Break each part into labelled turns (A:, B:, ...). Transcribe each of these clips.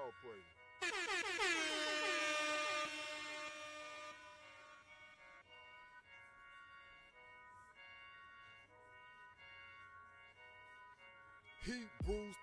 A: All praise. Hebrews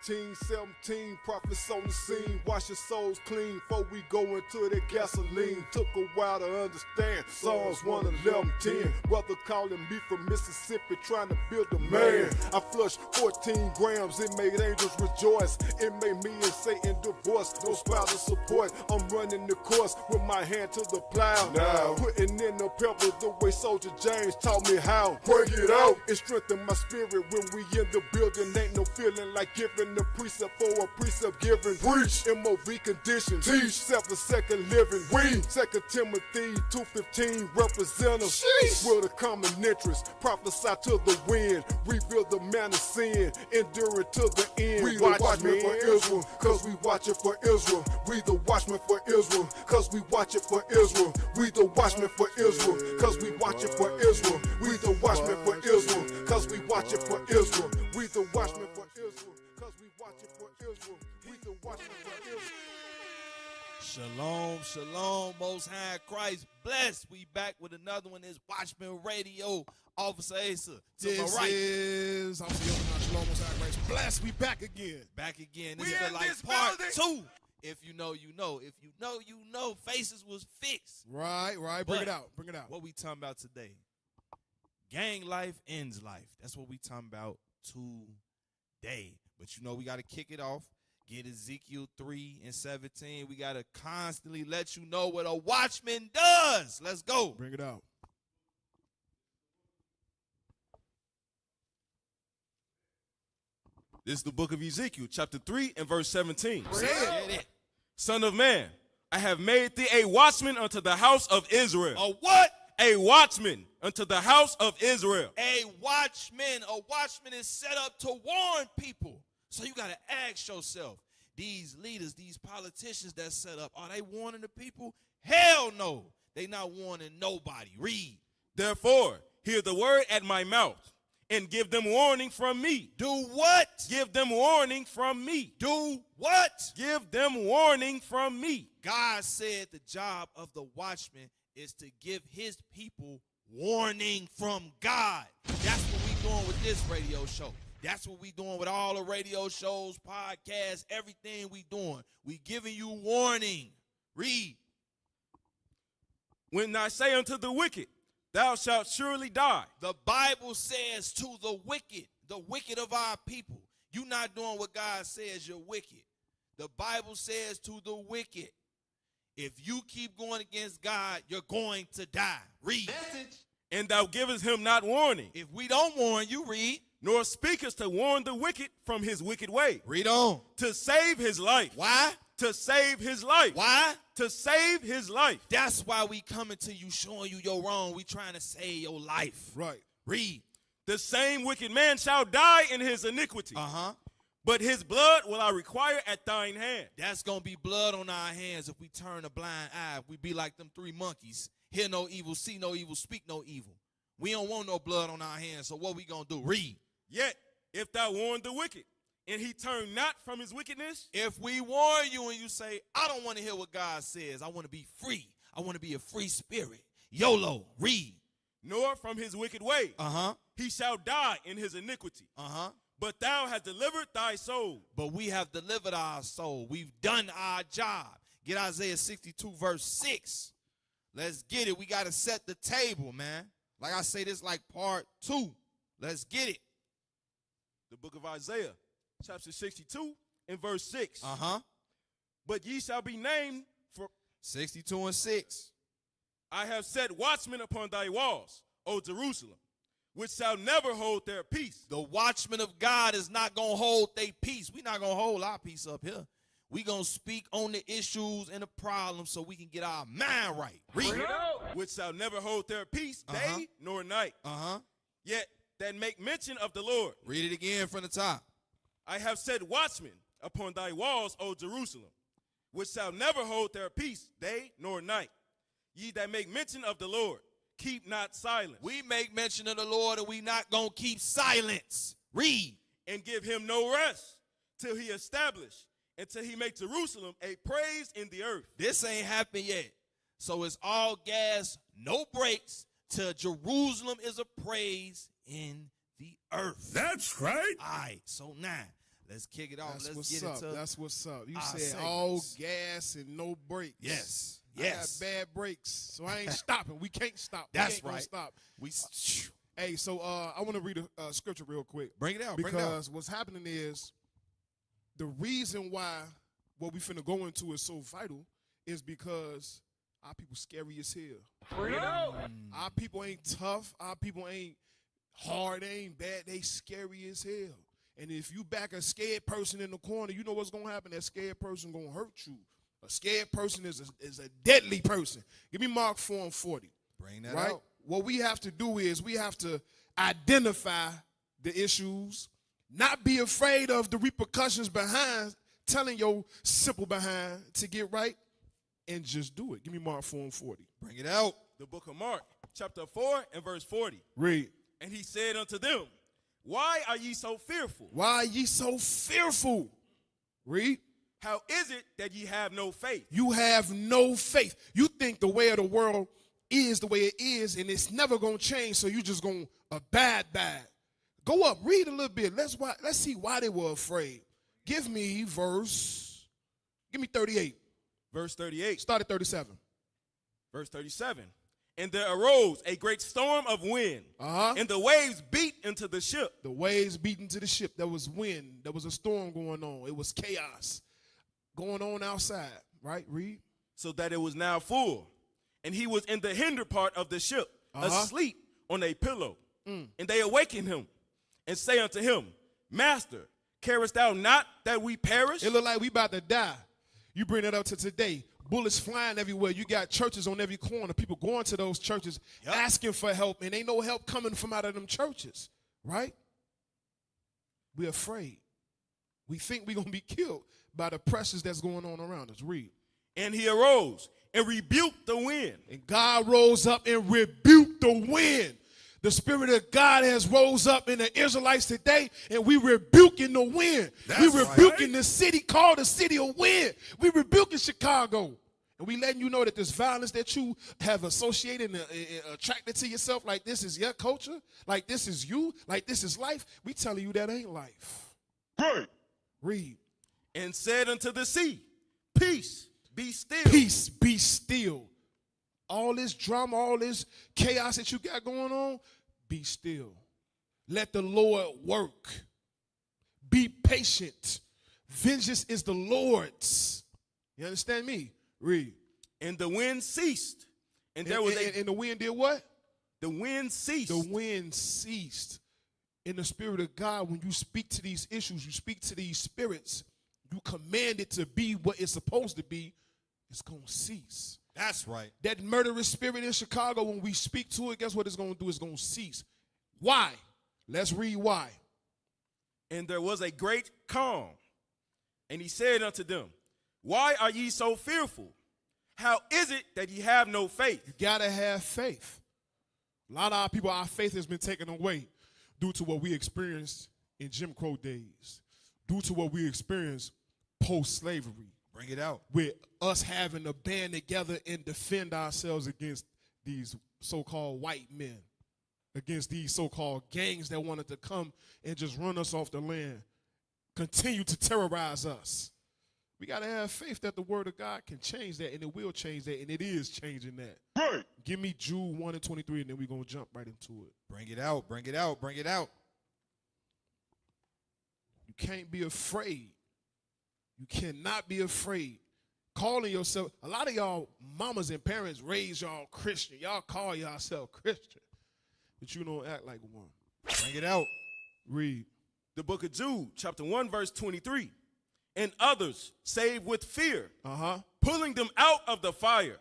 A: 13, 17, prophets on the scene. Wash your souls clean before we go into the gasoline. Took a while to understand Psalms 111, 10. Brother calling me from Mississippi trying to build a man. I flushed 14 grams, it made angels rejoice. It made me and Satan divorce, no spousal support. I'm running the course with my hand to the plow. Now putting in the pebble the way Soldier James taught me how. Break it out. It strengthened my spirit when we in the building. Ain't no feeling like giving the precept for a precept given. Preach, MOV condition, teach, 7-second living. We, 2 Timothy 2:15, represent us with a common interest. Prophesy to the wind, reveal the man of sin, endure it to the end. We the watchmen for Israel, cause we watch it for Israel. We the watchmen for Israel, cause we watch it for Israel. We the watchmen for Israel, cause we watch it for Israel. We the watchmen for Israel, cause we watch it for Israel. We the watchmen for Israel, cause we watch it for Israel. We the watchmen for Israel.
B: Shalom, shalom, Most High Christ bless. We back with another one. This Watchman Radio, Officer Asa. To
C: This
B: my right.
C: is Officer Yohanan, Shalom, Most High Christ bless. We back again.
B: Back again. This
C: We
B: is
C: in
B: like
C: this
B: part
C: building.
B: 2. If you know, you know. If you know, you know. Faces was fixed.
C: Right. Bring
B: But
C: it out. Bring it out.
B: What we talking about today? Gang life ends life. That's what we talking about today. But you know, we got to kick it off. Get Ezekiel 3:17. We got to constantly let you know what a watchman does. Let's go.
C: Bring it out.
D: This is the book of Ezekiel, chapter 3 and verse 17.
C: Say it.
B: Get it.
D: Son of man, I have made thee a watchman unto the house of Israel.
B: A what?
D: A watchman unto the house of Israel.
B: A watchman. A watchman is set up to warn people. So you got to ask yourself, these leaders, these politicians that set up, are they warning the people? Hell no. They not warning nobody. Read.
D: Therefore, hear the word at my mouth and give them warning from me.
B: Do what?
D: Give them warning from me.
B: Do what?
D: Give them warning from me.
B: God said the job of the watchman is to give his people warning from God. That's what we doing with this radio show. That's what we doing with all the radio shows, podcasts, everything we doing. We giving you warning. Read.
D: When I say unto the wicked, thou shalt surely die.
B: The Bible says to the wicked of our people, you not doing what God says, you're wicked. The Bible says to the wicked, if you keep going against God, you're going to die. Read.
D: And thou givest him not warning,
B: If we don't warn you, read.
D: nor speakest to warn the wicked from his wicked way,
B: Read on.
D: to save his life.
B: Why?
D: To save his life.
B: Why?
D: To save his life.
B: That's why we coming to you, showing you your wrong. We trying to save your life.
C: Right.
B: Read.
D: The same wicked man shall die in his iniquity, but his blood will I require at thine hand.
B: That's going to be blood on our hands if we turn a blind eye. If we be like them 3 monkeys. Hear no evil, see no evil, speak no evil. We don't want no blood on our hands, so what we going to do? Read.
D: Yet, if thou warn the wicked, and he turn not from his wickedness,
B: If we warn you and you say, I don't want to hear what God says. I want to be free. I want to be a free spirit. YOLO. Read.
D: nor from his wicked way,
B: Uh-huh.
D: he shall die in his iniquity.
B: Uh-huh.
D: But thou hast delivered thy soul.
B: But we have delivered our soul. We've done our job. Get Isaiah 62 verse 6. Let's get it. We got to set the table, man. Like I say, this like part 2. Let's get it.
D: The book of Isaiah, chapter 62 and verse 6.
B: Uh-huh.
D: But ye shall be named, for
B: 62 and 6.
D: I have set watchmen upon thy walls, O Jerusalem, which shall never hold their peace.
B: The watchman of God is not going to hold their peace. We're not going to hold our peace up here. We're going to speak on the issues and the problems so we can get our mind right. Read.
D: Which shall never hold their peace, day nor night.
B: Uh-huh.
D: Yet that make mention of the Lord.
B: Read it again from the top.
D: I have set watchmen upon thy walls, O Jerusalem, which shall never hold their peace, day nor night. Ye that make mention of the Lord, keep not silence.
B: We make mention of the Lord and we not going to keep silence. Read.
D: And give him no rest till he establish until he make Jerusalem a praise in the earth.
B: This ain't happened yet. So it's all gas, no brakes, till Jerusalem is a praise in the earth.
A: That's right.
B: All right, so now let's kick it off.
C: That's
B: Let's
C: what's
B: get
C: up.
B: into
C: That's what's up. You
B: our
C: said
B: segments.
C: all gas and no brakes.
B: Yes.
C: I
B: Yes.
C: got bad brakes, so I ain't stopping. We can't stop.
B: That's
C: we ain't gonna
B: right.
C: Stop.
B: We
C: Hey, so I want to read a scripture real quick.
B: bring it out. Bring it out.
C: Because what's happening is the reason why what we finna go into is so vital is because our people scary as hell. Our people ain't tough. Our people ain't hard. They ain't bad. They scary as hell. And if you back a scared person in the corner, you know what's gonna happen. That scared person gonna hurt you. A scared person is a deadly person. Give me Mark 4:40.
B: Bring that
C: Right?
B: out.
C: What we have to do is we have to identify the issues, not be afraid of the repercussions behind telling your simple behind to get right, and just do it. Give me Mark 4:40.
B: Bring it out.
D: The book of Mark, chapter 4 and verse 40.
C: Read.
D: And he said unto them, why are ye so fearful?
C: Why are ye so fearful? Read.
D: How is it that ye have no faith?
C: You have no faith. You think the way of the world is the way it is, and it's never going to change, so you just going to abide by it. Go up, read a little bit. Let's see why they were afraid. Give me 38.
D: Verse 38.
C: Start at 37.
D: Verse 37. And there arose a great storm of wind, and the waves beat into the ship.
C: The waves beat into the ship. There was wind. There was a storm going on. It was chaos going on outside. Right? Read.
D: So that it was now full. And he was in the hinder part of the ship, asleep on a pillow. And they awakened him and say unto him, Master, carest thou not that we perish?
C: It look like we about to die. You bring it up to today. Bullets flying everywhere. You got churches on every corner. People going to those churches asking for help, and ain't no help coming from out of them churches. Right? We're afraid. We think we're going to be killed by the pressures that's going on around us. Read.
D: And he arose and rebuked the wind.
C: And God rose up and rebuked the wind. The Spirit of God has rose up in the Israelites today, and we rebuking the wind. We rebuking the city called the city of wind. We rebuking Chicago. And we letting you know that this violence that you have associated and attracted to yourself, like this is your culture, like this is you, like this is life, we telling you that ain't life.
A: Right.
C: Read.
D: And said unto the sea, Peace, be still.
C: Peace, be still. All this drama, all this chaos that you got going on, be still. Let the Lord work. Be patient. Vengeance is the Lord's. You understand me? Read.
D: And the wind ceased. And there was
C: and the wind did what?
D: The wind ceased.
C: The wind ceased. In the Spirit of God, when you speak to these issues, you speak to these spirits, you command it to be what it's supposed to be, it's going to cease.
B: That's right.
C: That murderous spirit in Chicago, when we speak to it, guess what it's going to do? It's going to cease. Why? Let's read why.
D: And there was a great calm. And he said unto them, Why are ye so fearful? How is it that ye have no faith?
C: You got to have faith. A lot of our people, our faith has been taken away due to what we experienced in Jim Crow days, due to what we experienced post-slavery.
B: Bring it out.
C: With us having to band together and defend ourselves against these so-called white men, against these so-called gangs that wanted to come and just run us off the land, continue to terrorize us. We got to have faith that the word of God can change that, and it will change that, and it is changing that.
A: Right.
C: Give me Jude 1 and 23, and then we're going to jump right into it.
B: Bring it out. Bring it out. Bring it out.
C: You can't be afraid. You cannot be afraid. Calling yourself, a lot of y'all mamas and parents raise y'all Christian. Y'all call yourself Christian, but you don't act like one.
B: Bring it out.
C: Read.
D: The book of Jude, chapter 1, verse 23. And others saved with fear, pulling them out of the fire,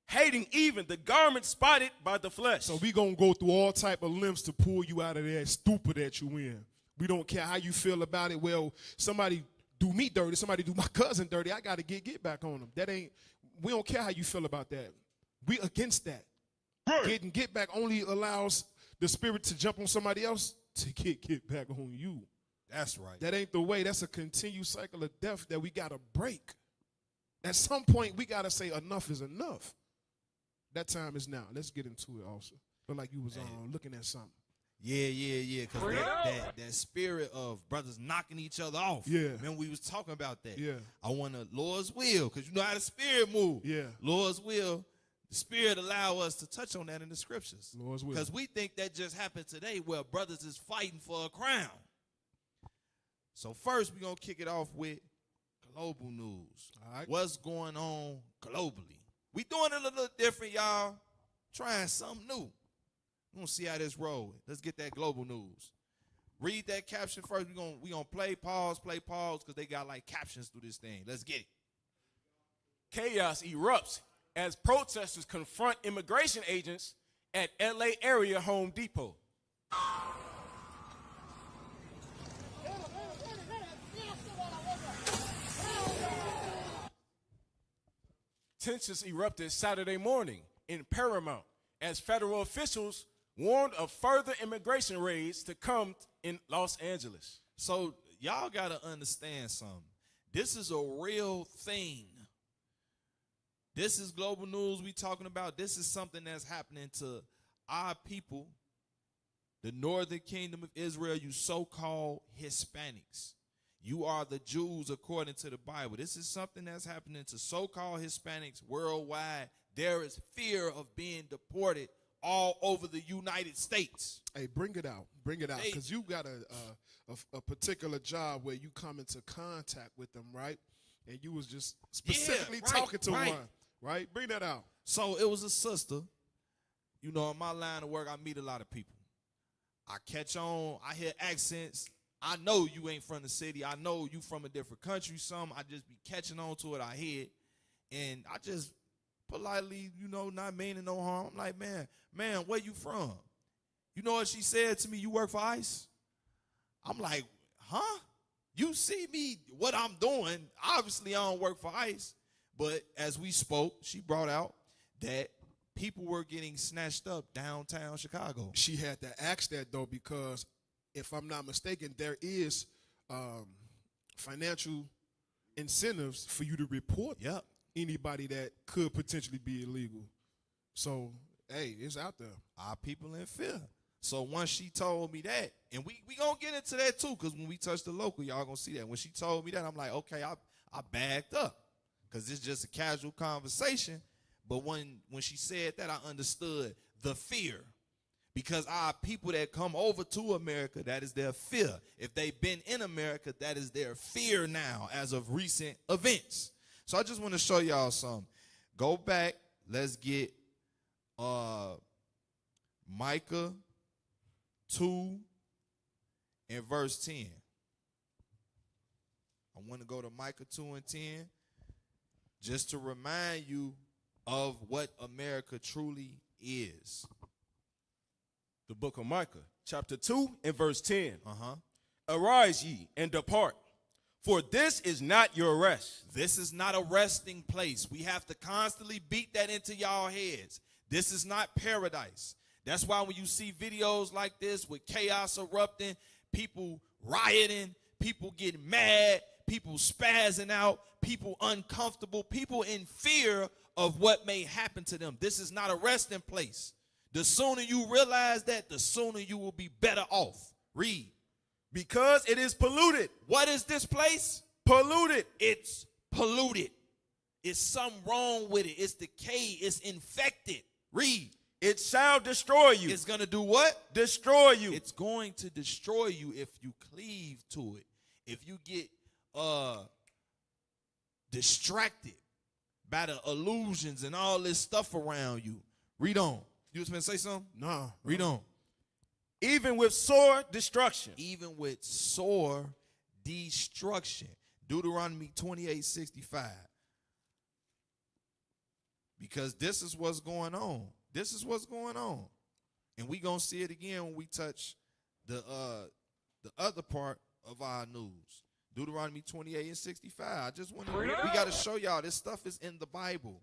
D: hating even the garment spotted by the flesh.
C: So we going to go through all type of limbs to pull you out of that stupor that you in. We don't care how you feel about it. Well, somebody do me dirty, somebody do my cousin dirty, I got to get back on them. We don't care how you feel about that. We against that. Right. Get back only allows the spirit to jump on somebody else to get back on you.
B: That's right.
C: That ain't the way. That's a continued cycle of death that we got to break. At some point, we got to say enough is enough. That time is now. Let's get into it also. Feel like you was looking at something.
B: Yeah. Because that spirit of brothers knocking each other off.
C: Yeah.
B: Remember we was talking about that.
C: Yeah.
B: I want to, Lord's will, because you know how the spirit move.
C: Yeah.
B: Lord's will, the spirit allow us to touch on that in the scriptures.
C: Lord's will.
B: Because we think that just happened today where brothers is fighting for a crown. So first we're going to kick it off with global news.
C: All right.
B: What's going on globally? We doing it a little different, y'all. Trying something new. We're going to see how this roll. Let's get that global news. Read that caption first. We're gonna play pause, because they got like captions through this thing. Let's get it.
D: Chaos erupts as protesters confront immigration agents at LA area Home Depot. Tensions erupted Saturday morning in Paramount as federal officials warned of further immigration raids to come in Los Angeles.
B: So y'all got to understand something. This is a real thing. This is global news we talking about. This is something that's happening to our people, the northern kingdom of Israel, you so-called Hispanics. You are the Jews according to the Bible. This is something that's happening to so-called Hispanics worldwide. There is fear of being deported all over the United States.
C: Hey, bring it out, because you got a particular job where you come into contact with them, right? And you was just specifically talking to one, right? Bring that out.
B: So it was a sister. You know, in my line of work, I meet a lot of people. I catch on. I hear accents. I know you ain't from the city. I know you from a different country. I just be catching on to it. I hear it. And I just politely, you know, not meaning no harm. I'm like, man, where you from? You know what she said to me? You work for ICE? I'm like, huh? You see me, what I'm doing. Obviously, I don't work for ICE. But as we spoke, she brought out that people were getting snatched up downtown Chicago.
C: She had to ask that, though, because if I'm not mistaken, there is financial incentives for you to report anybody that could potentially be illegal. So, hey, it's out there.
B: Our people in fear. So once she told me that, and we going to get into that too, because when we touch the local, y'all going to see that. When she told me that, I'm like, okay, I backed up, because it's just a casual conversation. But when she said that, I understood the fear. Because our people that come over to America, that is their fear. If they've been in America, that is their fear now as of recent events. So I just want to show y'all something. Go back. Let's get Micah 2 and verse 10. I want to go to Micah 2 and 10 just to remind you of what America truly is.
D: The book of Micah, chapter 2 and verse 10. Arise ye and depart, for this is not your rest.
B: This is not a resting place. We have to constantly beat that into y'all heads. This is not paradise. That's why when you see videos like this with chaos erupting, people rioting, people getting mad, people spazzing out, people uncomfortable, people in fear of what may happen to them. This is not a resting place. The sooner you realize that, the sooner you will be better off. Read.
D: Because it is polluted.
B: What is this place?
D: Polluted.
B: It's polluted. It's something wrong with it. It's decayed. It's infected. Read.
D: It shall destroy you.
B: It's going to do what?
D: Destroy you.
B: It's going to destroy you if you cleave to it. If you get distracted by the illusions and all this stuff around you. Read on. You was going to say something?
C: Nah.
B: Read on.
D: Even with sore destruction.
B: Even with sore destruction. Deuteronomy 28:65. Because this is what's going on. This is what's going on. And we going to see it again when we touch the other part of our news. Deuteronomy 28:65. I just want to, we got to show y'all this stuff is in the Bible.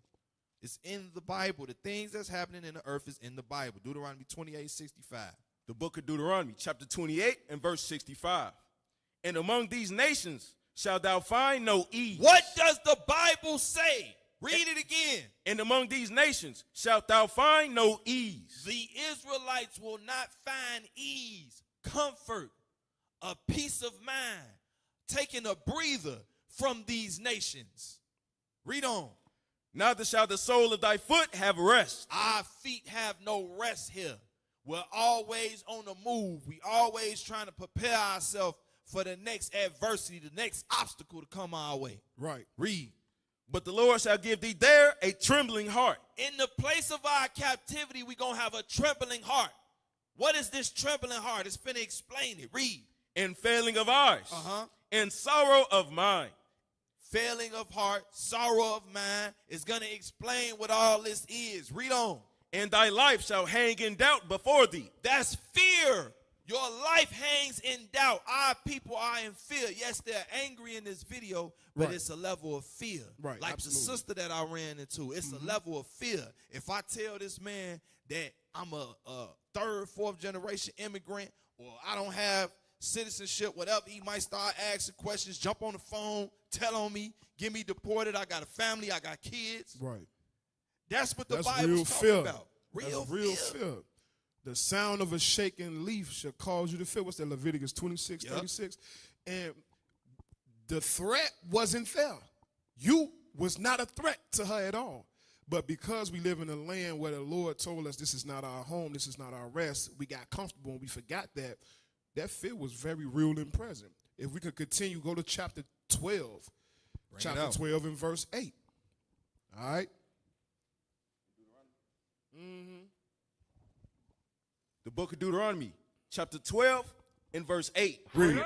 B: It's in the Bible. The things that's happening in the earth is in the Bible. Deuteronomy 28:65.
D: The book of Deuteronomy, chapter 28 and verse 65. And among these nations shalt thou find no ease.
B: What does the Bible say? Read it again.
D: And among these nations shalt thou find no ease.
B: The Israelites will not find ease, comfort, a peace of mind, taking a breather from these nations. Read on.
D: Neither shall the sole of thy foot have rest.
B: Our feet have no rest here. We're always on the move. We always trying to prepare ourselves for the next adversity, the next obstacle to come our way.
C: Right.
B: Read.
D: But the Lord shall give thee there a trembling heart.
B: In the place of our captivity, we're going to have a trembling heart. What is this trembling heart? It's finna explain it. Read.
D: And failing of eyes.
B: Uh-huh.
D: And sorrow of mind.
B: Failing of heart, sorrow of mind is going to explain what all this is. Read on.
D: And thy life shall hang in doubt before thee.
B: That's fear. Your life hangs in doubt. Our people are in fear. Yes, they're angry in this video, but
C: Right.
B: it's a level of fear.
C: Right,
B: Like
C: absolutely.
B: the sister that I ran into, it's a level of fear. If I tell this man that I'm a third, fourth generation immigrant, or I don't have citizenship, whatever, he might start asking questions, jump on the phone, tell on me, get me deported. I got a family, I got kids.
C: Right.
B: That's what the
C: That's
B: Bible's
C: real
B: talking
C: fear.
B: about.
C: That's real fear. The sound of a shaking leaf shall cause you to fear. What's that? Leviticus 26,
B: Yep.
C: 36. And the threat wasn't there. You was not a threat to her at all. But because we live in a land where the Lord told us this is not our home, this is not our rest, we got comfortable and we forgot that. That fear was very real and present. If we could continue, go to chapter 12.
B: Bring it
C: chapter
B: out.
C: 12 and verse 8. All right?
D: The book of Deuteronomy, chapter 12 and verse 8.
C: Read.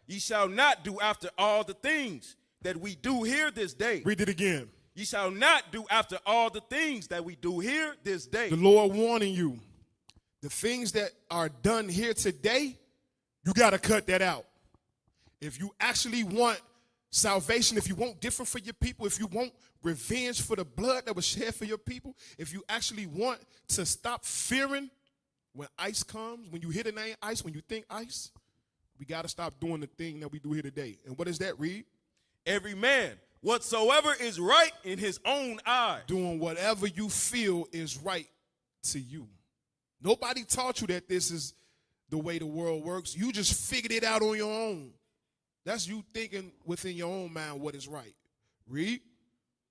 D: Ye shall not do after all the things that we do here this day.
C: Read it again.
D: Ye shall not do after all the things that we do here this day.
C: The Lord warning you. The things that are done here today, you got to cut that out. If you actually want salvation, if you want different for your people, if you want revenge for the blood that was shed for your people, if you actually want to stop fearing when ICE comes, when you hear the name ICE, when you think ICE, we got to stop doing the thing that we do here today. And what does that read?
D: Every man, whatsoever is right in his own eye.
C: Doing whatever you feel is right to you. Nobody taught you that this is the way the world works. You just figured it out on your own. That's you thinking within your own mind what is right. Read.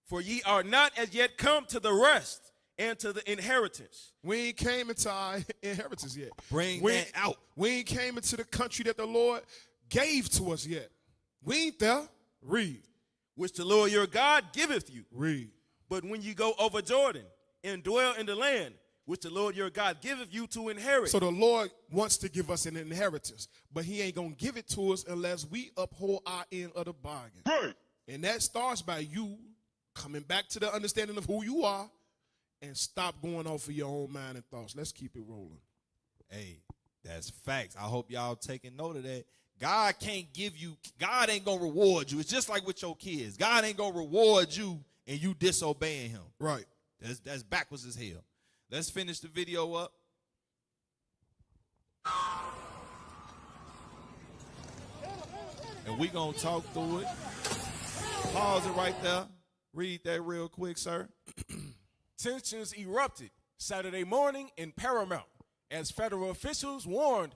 D: For ye are not as yet come to the rest and to the inheritance.
C: We ain't came into our inheritance yet.
B: Bring
C: we
B: that out.
C: We ain't came into the country that the Lord gave to us yet. We ain't there. Read.
D: Which the Lord your God giveth you.
C: Read.
D: But when you go over Jordan and dwell in the land which the Lord your God giveth you to inherit.
C: So the Lord wants to give us an inheritance, but he ain't going to give it to us unless we uphold our end of the bargain.
A: Right.
C: And that starts by you coming back to the understanding of who you are and stop going off of your own mind and thoughts. Let's keep it rolling.
B: Hey, that's facts. I hope y'all taking note of that. God can't give you, God ain't going to reward you. It's just like with your kids. God ain't going to reward you and you disobeying him.
C: Right.
B: That's backwards as hell. Let's finish the video up. And we going to talk through it. Pause it right there. Read that real quick, sir.
E: Tensions erupted Saturday morning in Paramount as federal officials warned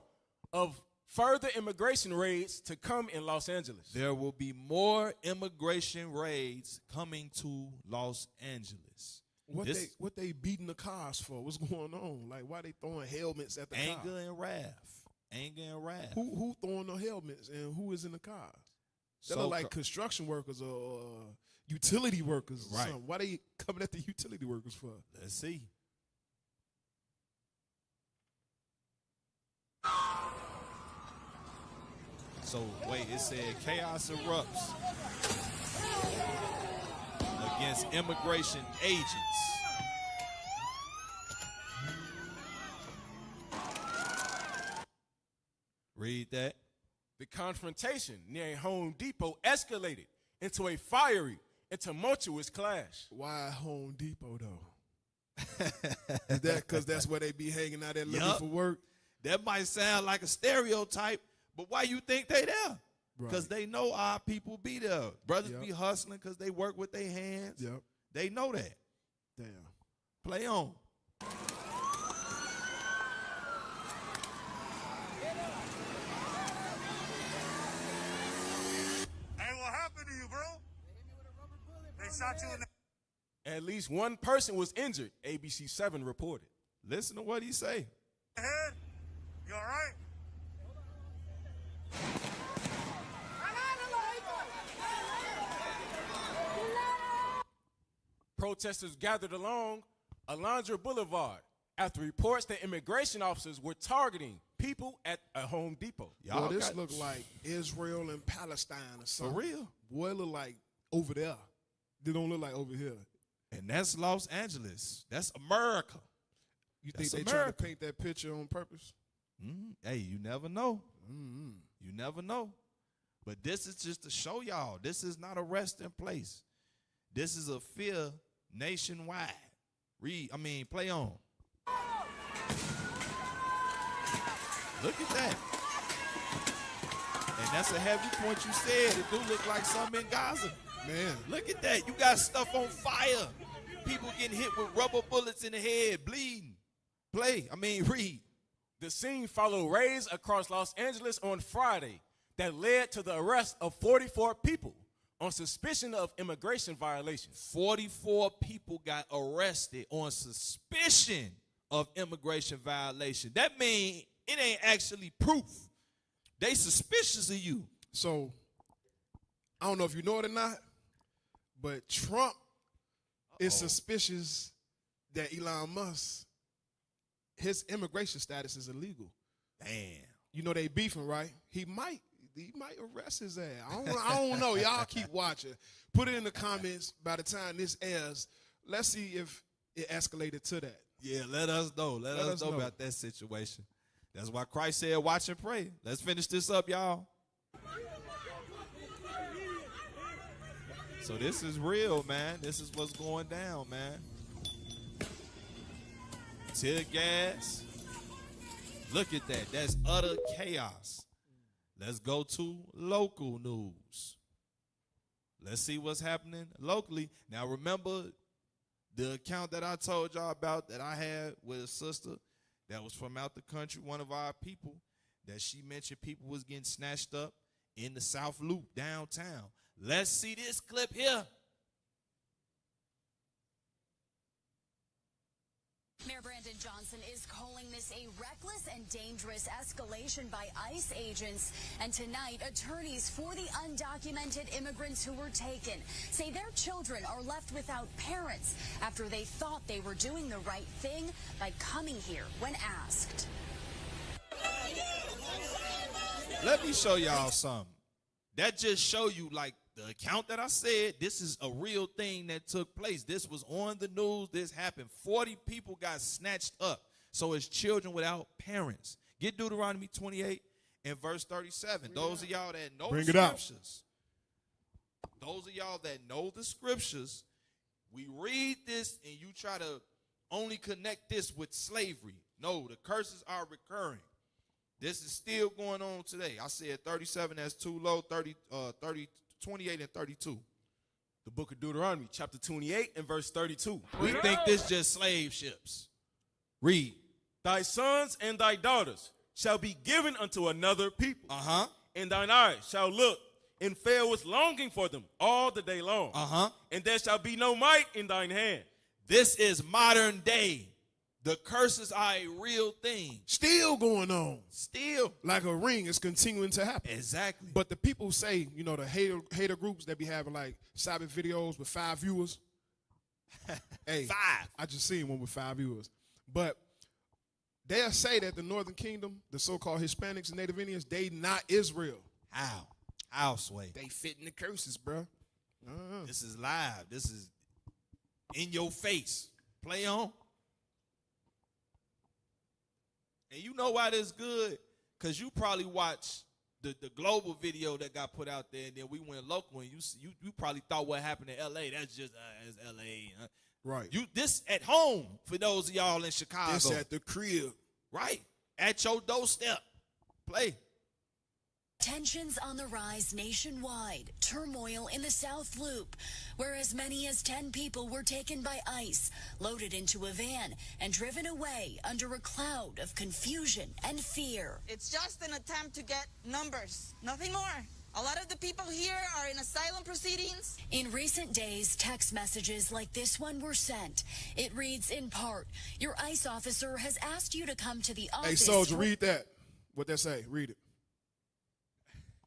E: of further immigration raids to come in Los Angeles.
B: There will be more immigration raids coming to Los Angeles.
C: What they beating the cars for? What's going on? Like, why they throwing helmets at the car?
B: Anger and wrath. Anger and wrath.
C: Who throwing the helmets and who is in the cars? They
B: So
C: look like construction workers or utility workers or
B: Right.
C: something. Why they coming at the utility workers for?
B: Let's see. So, wait, it said chaos erupts against immigration agents. Read that.
E: The confrontation near a Home Depot escalated into a fiery and tumultuous clash.
C: Why Home Depot though? Is that because that's where they be hanging out there looking
B: Yup.
C: for work?
B: That might sound like a stereotype, but why you think they there? because they know our people be there. Brothers be hustling because they work with their hands.
C: Yep.
B: They know that.
C: Damn.
B: Play on.
F: Hey, what happened to you, bro? They shot you in the
E: At least one person was injured, ABC 7 reported.
B: Listen to what he say.
F: head. You all right?
E: Protesters gathered along Alondra Boulevard after reports that immigration officers were targeting people at a Home Depot.
C: Boy, this look like Israel and Palestine or something.
B: real?
C: Boy, it look like over there. They don't look like over here.
B: And that's Los Angeles. That's America.
C: You think
B: That's
C: they trying to
B: America.
C: paint that picture on purpose?
B: Hey, you never know. You never know. But this is just to show y'all, this is not a resting place. This is a fear nationwide. Play on. Look at that. And that's a heavy point you said. It do look like something in Gaza.
C: Man,
B: Look at that. You got stuff on fire. People getting hit with rubber bullets in the head, bleeding. Read.
E: The scene followed raids across Los Angeles on Friday that led to the arrest of 44 people on suspicion of immigration violations.
B: 44 people got arrested on suspicion of immigration violation. That means it ain't actually proof. They suspicious of you.
C: so I don't know if you know it or not, but Trump is suspicious that Elon Musk, his immigration status is illegal.
B: Damn.
C: You know they beefing, right? He might arrest his ass. I don't know. Y'all keep watching. Put it in the comments by the time this airs. Let's see if it escalated to that.
B: Yeah, let us know. Let us know about that situation. That's why Christ said, watch and pray. Let's finish this up, y'all. So this is real, man. This is what's going down, man. Tear gas. Look at that. That's utter chaos. Let's go to local news. Let's see what's happening locally. Now, remember the account that I told y'all about that I had with a sister that was from out the country, one of our people, that she mentioned people was getting snatched up in the South Loop downtown. Let's see this clip here.
G: Mayor Brandon Johnson is calling this a reckless and dangerous escalation by ICE agents. And tonight, attorneys for the undocumented immigrants who were taken say their children are left without parents after they thought they were doing the right thing by coming here when asked.
B: Let me show y'all something. That just show you, like, the account that I said, this is a real thing that took place. This was on the news. This happened. 40 people got snatched up. So it's children without parents. Get Deuteronomy 28 and verse 37. Those of y'all that know the scriptures. Those of y'all that know the scriptures, we read this and you try to only connect this with slavery. No, the curses are recurring. This is still going on today. I said 37, that's too low. 28 and 32.
E: The book of Deuteronomy, chapter 28 and verse 32.
B: We think this just slave ships. Read.
E: Thy sons and thy daughters shall be given unto another people. And thine eyes shall look and fail with longing for them all the day long. And there shall be no might in thine hand.
B: This is modern day. The curses are a real thing.
C: Still going on.
B: Still.
C: Like a ring, it's continuing to happen.
B: Exactly.
C: But the people say, you know, the hater groups that be having like Sabbath videos with 5 viewers. Hey,
B: 5.
C: I just seen one with 5 viewers. But they'll say that the Northern Kingdom, the so-called Hispanics and Native Indians, they not Israel.
B: How? How, Sway?
C: They fitting the curses, bro.
B: This is live. This is in your face. Play on. And you know why this is good? Because you probably watched the global video that got put out there, and then we went local, and you probably thought what happened in L.A., that's just it's L.A.
C: Right.
B: This at home for those of y'all in Chicago.
C: This at the crib.
B: Right. At your doorstep. Play.
G: Tensions on the rise nationwide, turmoil in the South Loop, where as many as 10 people were taken by ICE, loaded into a van, and driven away under a cloud of confusion and fear.
H: It's just an attempt to get numbers, nothing more. A lot of the people here are in asylum proceedings.
G: In recent days, text messages like this one were sent. It reads in part, your ICE officer has asked you to come to the office.
C: Hey, soldier, read that. What that say? Read it.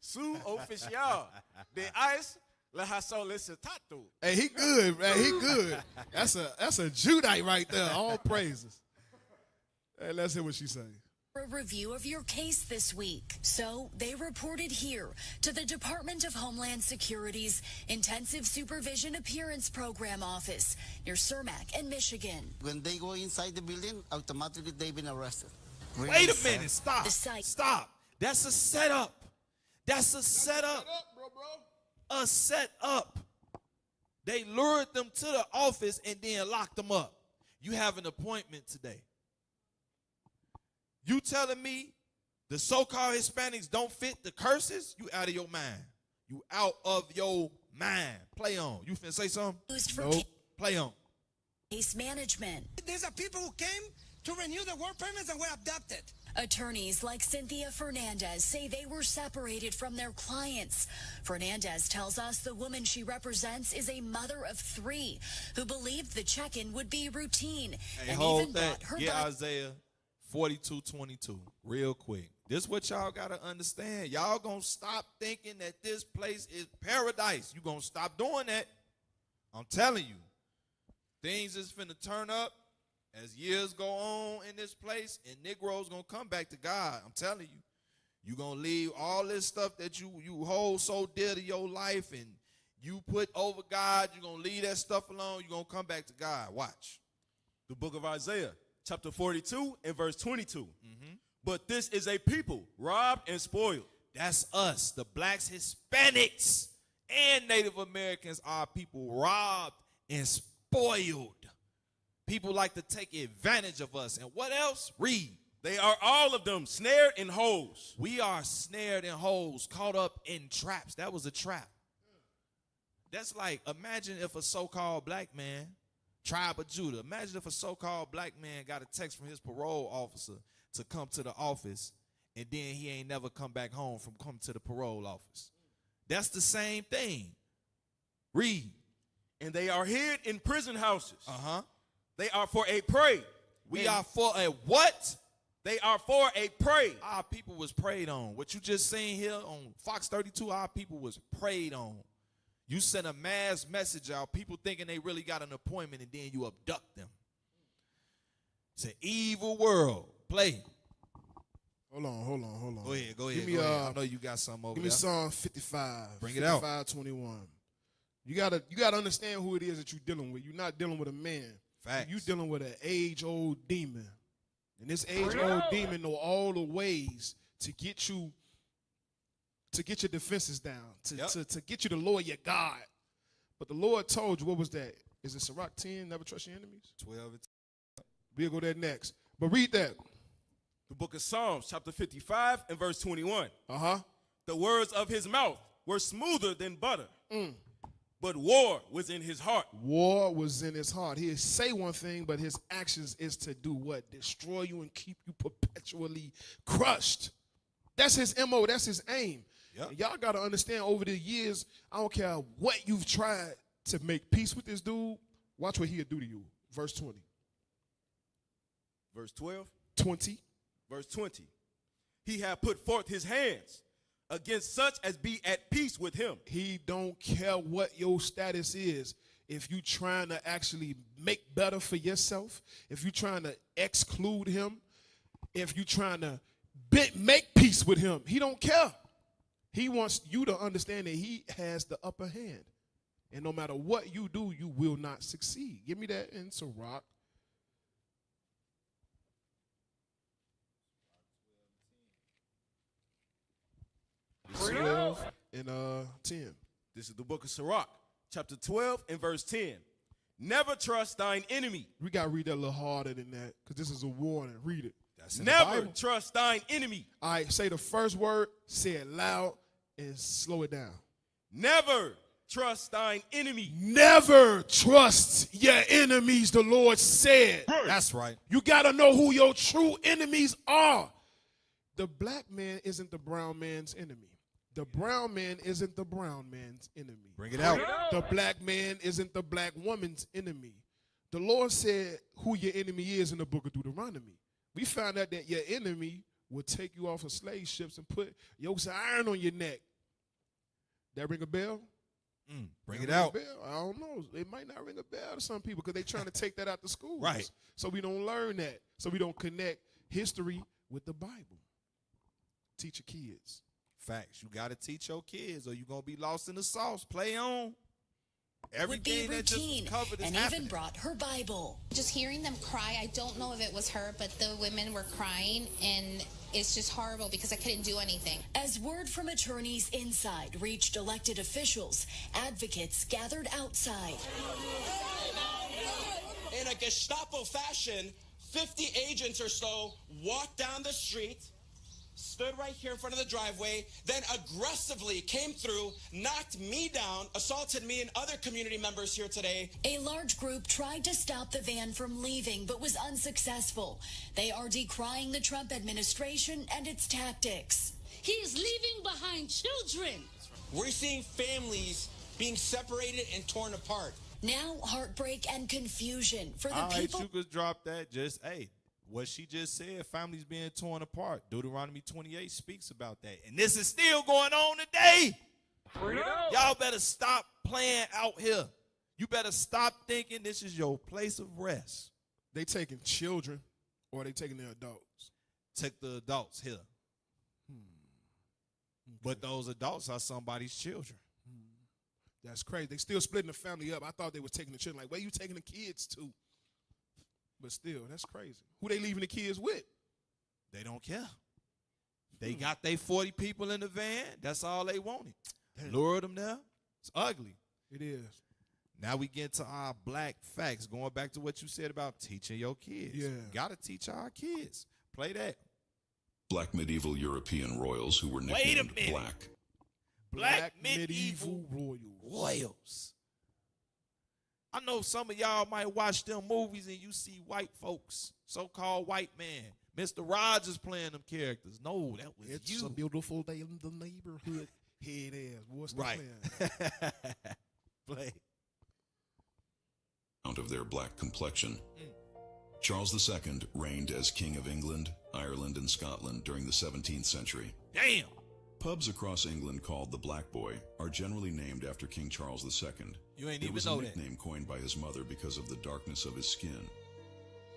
D: Su oficial de ICE le ha solicitado.
C: Hey, he good, man. He good. That's a Judite right there. All praises. Hey, let's hear what she say.
G: A review of your case this week. So they reported here to the Department of Homeland Security's Intensive Supervision Appearance Program office near Cermak in Michigan.
I: When they go inside the building, automatically they've been arrested.
B: Wait a minute. Stop.
G: The site.
B: Stop. That's a setup. That's a setup. A setup. They lured them to the office and then locked them up. You have an appointment today. You telling me the so-called Hispanics don't fit the curses? You out of your mind. You out of your mind. Play on. You finna say something?
G: Used for
C: Nope.
B: Play on.
G: case management.
J: These are people who came to renew their work permits and were abducted.
G: Attorneys like Cynthia Fernandez say they were separated from their clients. Fernandez tells us the woman she represents is a mother of 3 who believed the check-in would be routine
B: Hey,
G: and
B: hold
G: even
B: that.
G: bought her
B: Get
G: bike.
B: Isaiah 42:22 real quick. This what y'all got to understand. Y'all going to stop thinking that this place is paradise. You going to stop doing that. I'm telling you. Things is finna turn up as years go on in this place, and Negroes going to come back to God. I'm telling you. You going to leave all this stuff that you hold so dear to your life and you put over God. You're going to leave that stuff alone. You're going to come back to God. Watch.
D: The book of Isaiah, chapter 42 and verse 22. But this is a people robbed and spoiled.
B: That's us, the blacks, Hispanics, and Native Americans are people robbed and spoiled. People like to take advantage of us. And what else? Read.
D: They are all of them snared in holes.
B: We are snared in holes, caught up in traps. That was a trap. That's like, imagine if a so-called black man, tribe of Judah, imagine if a so-called black man got a text from his parole officer to come to the office, and then he ain't never come back home from coming to the parole office. That's the same thing. Read.
D: And they are hid in prison houses.
B: Uh-huh.
D: They are for a prey.
B: We are for a what?
D: They are for a prey.
B: Our people was preyed on. What you just seen here on Fox 32, our people was preyed on. You send a mass message out, people thinking they really got an appointment, and then you abduct them. It's an evil world. Play.
C: Hold on.
B: Go ahead.
C: Give me,
B: go ahead. I know you got something over
C: Give
B: there.
C: me Psalm 55.
B: Bring it out.
C: 55:21. You gotta understand who it is that you're dealing with. You're not dealing with a man.
B: Facts.
C: You're dealing with an age-old demon. And this age-old demon know all the ways to get your defenses down, to get you to lower your guard. But the Lord told you, what was that? Is it Sirach 10, never trust your enemies?
B: 12.
C: We'll go there next. But read that.
D: The book of Psalms, chapter 55 and verse 21.
C: Uh-huh.
D: The words of his mouth were smoother than butter, but war was in his heart.
C: War was in his heart. He'll say one thing, but his actions is to do what? Destroy you and keep you perpetually crushed. That's his MO. That's his aim.
B: Yep.
C: And y'all got to understand, over the years, I don't care what you've tried to make peace with this dude, watch what he'll do to you. Verse 20.
D: Verse 12.
C: 20.
D: Verse 20. He hath put forth his hands against such as be at peace with him.
C: He don't care what your status is. If you trying to actually make better for yourself, if you trying to exclude him, if you trying to make peace with him, he don't care. He wants you to understand that he has the upper hand. And no matter what you do, you will not succeed. Give me that in Sirach. It's 12 and 10.
D: This is the book of Sirach, chapter 12 and verse 10. Never trust thine enemy.
C: We got to read that a little harder than that, because this is a warning. Read it. That's in the
E: Never
C: Bible.
E: trust thine enemy.
C: All right, say the first word, say it loud, and slow it down.
E: Never trust thine enemy.
C: Never trust your enemies, the Lord said.
B: That's right.
C: You got to know who your true enemies are. The black man isn't the brown man's enemy. The brown man isn't the brown man's enemy.
B: Bring it out.
C: The black man isn't the black woman's enemy. The Lord said who your enemy is in the book of Deuteronomy. We found out that your enemy will take you off of slave ships and put yokes of iron on your neck. That ring a bell?
B: Bring
C: That
B: it
C: ring a
B: out.
C: bell? I don't know. It might not ring a bell to some people because they're trying to take that out the schools.
B: Right.
C: So we don't learn that. So we don't connect history with the Bible. Teach your kids.
B: Facts. You got to teach your kids or you're going to be lost in the sauce. Play on.
G: Would be
B: Everything that
G: routine
B: just covered is
G: and
B: happening.
G: even brought her Bible.
K: Just hearing them cry, I don't know if it was her, but the women were crying, and it's just horrible because I couldn't do anything.
G: As word from attorneys inside reached elected officials, advocates gathered outside.
L: In a Gestapo fashion, 50 agents or so walked down the street, stood right here in front of the driveway, then aggressively came through, knocked me down, assaulted me and other community members here today.
G: A large group tried to stop the van from leaving, but was unsuccessful. They are decrying the Trump administration and its tactics.
M: He is leaving behind children.
L: We're seeing families being separated and torn apart.
G: Now, heartbreak and confusion for the
B: All right,
G: people.
B: you could drop that. Just, hey, what she just said, families being torn apart. Deuteronomy 28 speaks about that. And this is still going on today. Y'all better stop playing out here. You better stop thinking this is your place of rest.
C: They taking children or they taking their adults?
B: Take the adults here. But those adults are somebody's children.
C: That's crazy. They still splitting the family up. I thought they was taking the children. Like, where you taking the kids to? But still, that's crazy. Who they leaving the kids with?
B: They don't care. They got they 40 people in the van. That's all they wanted. Lured them there. It's ugly.
C: It is.
B: Now we get to our black facts. Going back to what you said about teaching your kids.
C: Yeah.
B: Got to teach our kids. Play that.
N: Black medieval European royals who were
B: Wait a
N: nicknamed
B: minute.
N: Black.
B: Black medieval
C: royals.
B: royals. I know some of y'all might watch them movies and you see white folks, so-called white man. Mr. Rogers playing them characters. No, that was
C: It's
B: you.
C: a beautiful day in the neighborhood. Here it is. What's
B: Right. Play.
N: Out of their black complexion. Charles II reigned as King of England, Ireland, and Scotland during the 17th century.
B: Damn.
N: Pubs across England called the Black Boy are generally named after King Charles II.
B: You ain't
N: It
B: even
N: was
B: know
N: a
B: that.
N: nickname coined by his mother because of the darkness of his skin.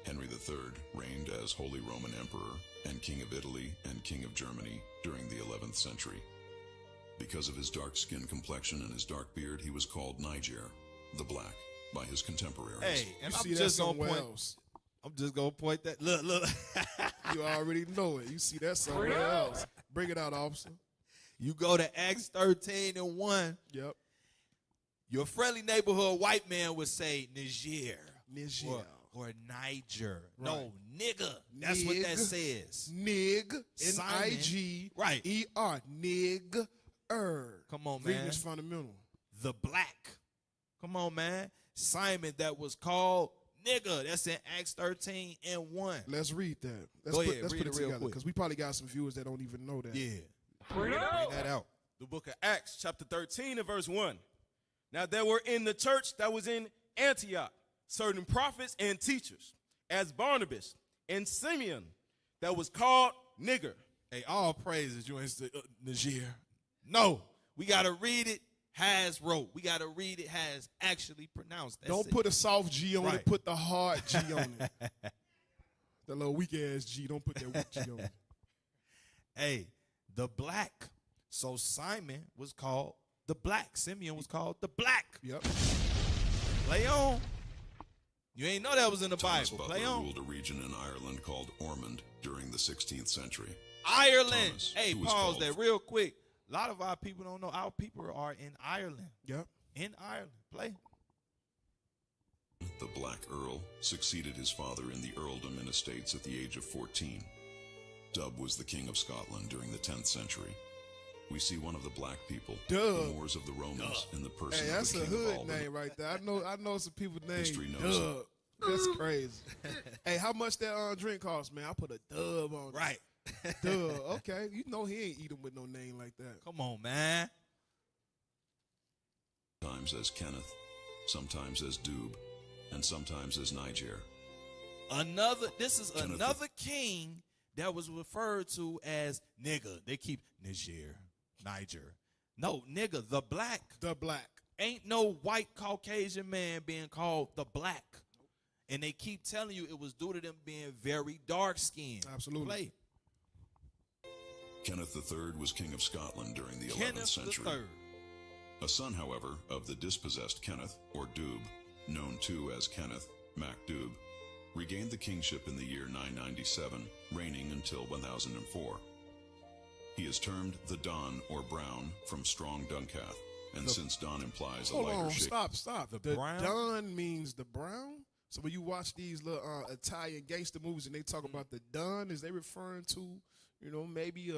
N: Henry III reigned as Holy Roman Emperor and King of Italy and King of Germany during the 11th century. Because of his dark skin complexion and his dark beard, he was called Niger, the Black, by his contemporaries.
B: Hey, and
C: You
B: I'm
C: see that
B: just gonna
C: somewhere
B: point.
C: else.
B: I'm just gonna point that. Look.
C: You already know it. You see that somewhere else. Bring it out, officer.
B: You go to Acts 13:1.
C: Yep.
B: Your friendly neighborhood white man would say Niger.
C: Niger.
B: Or Niger.
C: Right.
B: No, nigga. That's what that
C: Nig.
B: says.
C: Nig.
B: Simon.
C: N-I-G-E-R. Nig-er.
B: Come on, man.
C: Reading is fundamental.
B: The black. Come on, man. Simon that was called nigga. That's in Acts 13:1.
C: Let's read that.
B: Go ahead,
C: Let's
B: read
C: put
B: it
C: it
B: real
C: together
B: quick.
C: because we probably got some viewers that don't even know that.
B: Yeah.
E: Bring
B: that out.
E: The book of Acts, chapter 13 and verse 1. Now there were in the church that was in Antioch certain prophets and teachers, as Barnabas and Simeon, that was called nigger.
B: Hey, all praises. You ain't say Niger. No, we got to read it has wrote. We got to read it has actually pronounced. That's
C: Don't
B: it.
C: put a soft G on
B: Right.
C: it. Put the hard G on it. The little weak ass G. Don't put that weak G on it.
B: Hey, the black. So Simon was called the black. Simeon was called the black.
C: Yep.
B: Play on. You ain't know that was in the
N: Thomas
B: Bible.
N: Butler
B: Play on.
N: ruled a region in Ireland called Ormond during the 16th century.
B: Ireland.
N: Thomas,
B: Hey,
N: who was
B: pause
N: called-
B: that real quick. A lot of our people don't know our people are in Ireland.
C: Yep.
B: In Ireland. Play.
N: the Black Earl, succeeded his father in the earldom and estates at the age of 14. Dub was the king of Scotland during the 10th century. We see one of the black people, the Moors of the Romans, in the person
C: Hey,
N: of
C: that's
N: the
C: a
N: king of
C: hood
N: Albany.
C: name right there. I know some people named
N: History knows
C: Dub. That's crazy. Hey, how much that drink cost, man? I put a dub on it.
B: Right.
C: Dub. Okay. You know he ain't eating with no name like that.
B: Come on, man.
N: Sometimes as Kenneth, sometimes as Doob, and sometimes as Niger.
B: This is another king that was referred to as nigga. They keep Niger. No, nigga, the black.
C: The black.
B: Ain't no white Caucasian man being called the black. And they keep telling you it was due to them being very dark skinned.
C: Absolutely.
B: Play.
N: Kenneth III was king of Scotland during the 11th century. A son, however, of the dispossessed Kenneth, or Doob, known too as Kenneth, Mac Doob, regained the kingship in the year 997, reigning until 1004. He is termed the Don or Brown from strong Duncath, and since Don implies a lighter shade.
C: Stop. The
B: brown?
C: Don means the brown? So when you watch these little Italian gangster movies and they talk about the Don, is they referring to, maybe